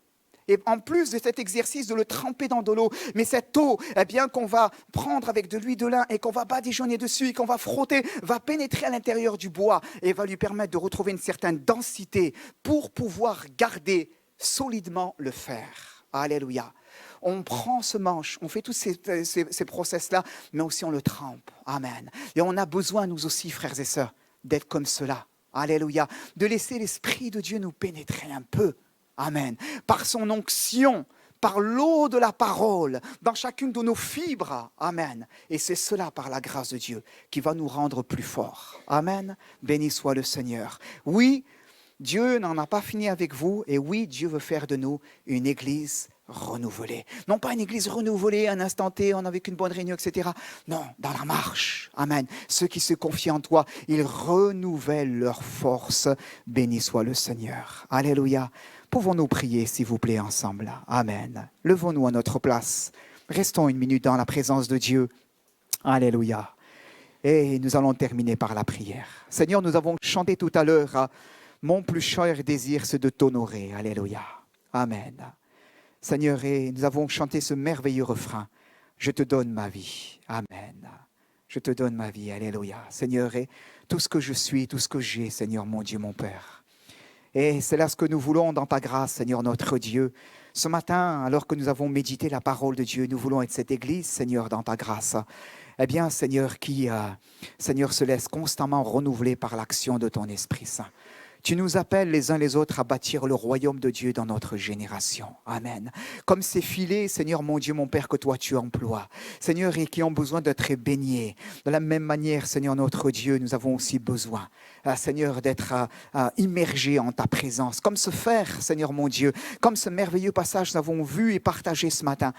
et en plus de cet exercice de le tremper dans de l'eau, mais cette eau, eh bien, qu'on va prendre avec de l'huile de lin et qu'on va badigeonner dessus et qu'on va frotter, va pénétrer à l'intérieur du bois et va lui permettre de retrouver une certaine densité pour pouvoir garder solidement le fer. Alléluia. On prend ce manche, on fait tous ces process-là, mais aussi on le trempe. Amen. Et on a besoin, nous aussi, frères et sœurs, d'être comme cela. Alléluia. De laisser l'Esprit de Dieu nous pénétrer un peu. Amen. Par son onction, par l'eau de la parole, dans chacune de nos fibres. Amen. Et c'est cela, par la grâce de Dieu, qui va nous rendre plus forts. Amen. Béni soit le Seigneur. Oui, Dieu n'en a pas fini avec vous. Et oui, Dieu veut faire de nous une église renouvelée. Non pas une église renouvelée, un instant T, on avec une bonne réunion, etc. Non, dans la marche. Amen. Ceux qui se confient en toi, ils renouvellent leur force. Béni soit le Seigneur. Alléluia. Pouvons-nous prier, s'il vous plaît, ensemble? Amen. Levons-nous à notre place. Restons une minute dans la présence de Dieu. Alléluia. Et nous allons terminer par la prière. Seigneur, nous avons chanté tout à l'heure, mon plus cher désir, c'est de t'honorer. Alléluia. Amen. Seigneur, et nous avons chanté ce merveilleux refrain. Je te donne ma vie. Amen. Je te donne ma vie. Alléluia. Seigneur, et tout ce que je suis, tout ce que j'ai, Seigneur, mon Dieu, mon Père. Et c'est là ce que nous voulons dans ta grâce, Seigneur, notre Dieu. Ce matin, alors que nous avons médité la parole de Dieu, nous voulons être cette église, Seigneur, dans ta grâce. Eh bien, Seigneur, qui, Seigneur, se laisse constamment renouveler par l'action de ton Esprit Saint. Tu nous appelles les uns les autres à bâtir le royaume de Dieu dans notre génération. Amen. Comme ces filets, Seigneur, mon Dieu, mon Père, que toi tu emploies. Seigneur, et qui ont besoin d'être baignés. De la même manière, Seigneur, notre Dieu, nous avons aussi besoin, Seigneur, d'être immergés en ta présence. Comme ce fer, Seigneur, mon Dieu, comme ce merveilleux passage que nous avons vu et partagé ce matin.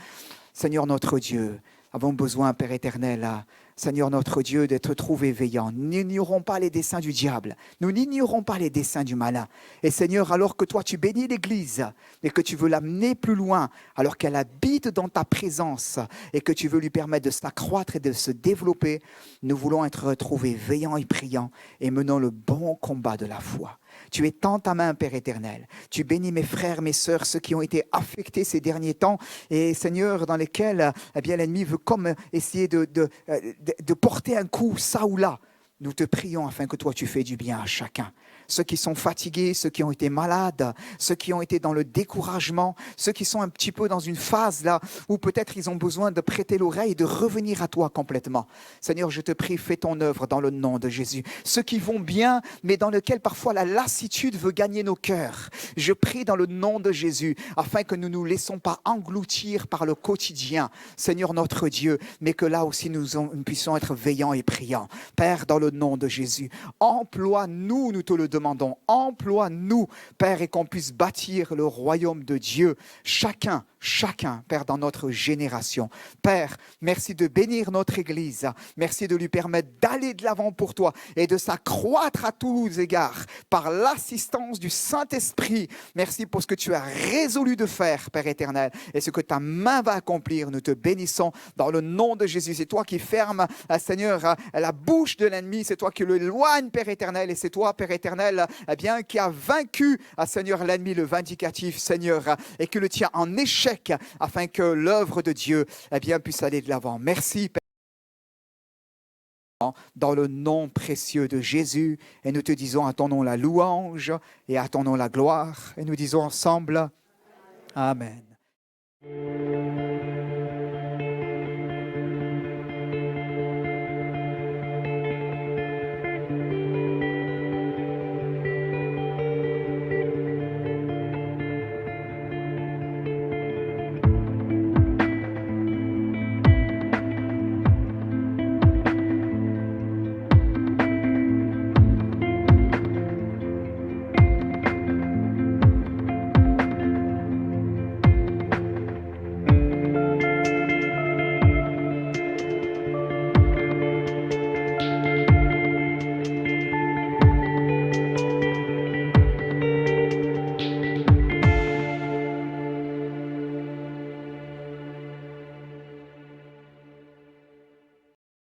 Seigneur, notre Dieu, avons besoin, Père éternel, Seigneur notre Dieu, d'être trouvés veillants. Nous n'ignorons pas les desseins du diable. Nous n'ignorons pas les desseins du malin. Et Seigneur, alors que toi tu bénis l'Église et que tu veux l'amener plus loin, alors qu'elle habite dans ta présence et que tu veux lui permettre de s'accroître et de se développer, nous voulons être retrouvés veillants et priants et menant le bon combat de la foi. Tu étends ta main, Père éternel. Tu bénis mes frères, mes sœurs, ceux qui ont été affectés ces derniers temps. Et Seigneur, dans lesquels eh bien, l'ennemi veut comme essayer de porter un coup, ça ou là. Nous te prions afin que toi tu fais du bien à chacun. Ceux qui sont fatigués, ceux qui ont été malades, ceux qui ont été dans le découragement, ceux qui sont un petit peu dans une phase là où peut-être ils ont besoin de prêter l'oreille et de revenir à toi complètement. Seigneur, je te prie, fais ton œuvre dans le nom de Jésus. Ceux qui vont bien, mais dans lesquels parfois la lassitude veut gagner nos cœurs. Je prie dans le nom de Jésus, afin que nous ne nous laissons pas engloutir par le quotidien, Seigneur notre Dieu, mais que là aussi nous puissions être veillants et priants. Père, dans le nom de Jésus, emploie-nous, nous te le demandons, emploie-nous, Père, et qu'on puisse bâtir le royaume de Dieu, chacun, Père, dans notre génération. Père, merci de bénir notre Église, merci de lui permettre d'aller de l'avant pour toi et de s'accroître à tous égards par l'assistance du Saint-Esprit. Merci pour ce que tu as résolu de faire, Père éternel, et ce que ta main va accomplir. Nous te bénissons dans le nom de Jésus. C'est toi qui fermes, Seigneur, la bouche de l'ennemi, c'est toi qui l'éloignes, Père éternel, et c'est toi, Père éternel, eh bien, qui a vaincu, Seigneur, l'ennemi, le vindicatif, Seigneur, et qui le tient en échec afin que l'œuvre de Dieu, eh bien, puisse aller de l'avant. Merci, Père. Dans le nom précieux de Jésus, et nous te disons à ton nom la louange et à ton nom la gloire, et nous disons ensemble Amen.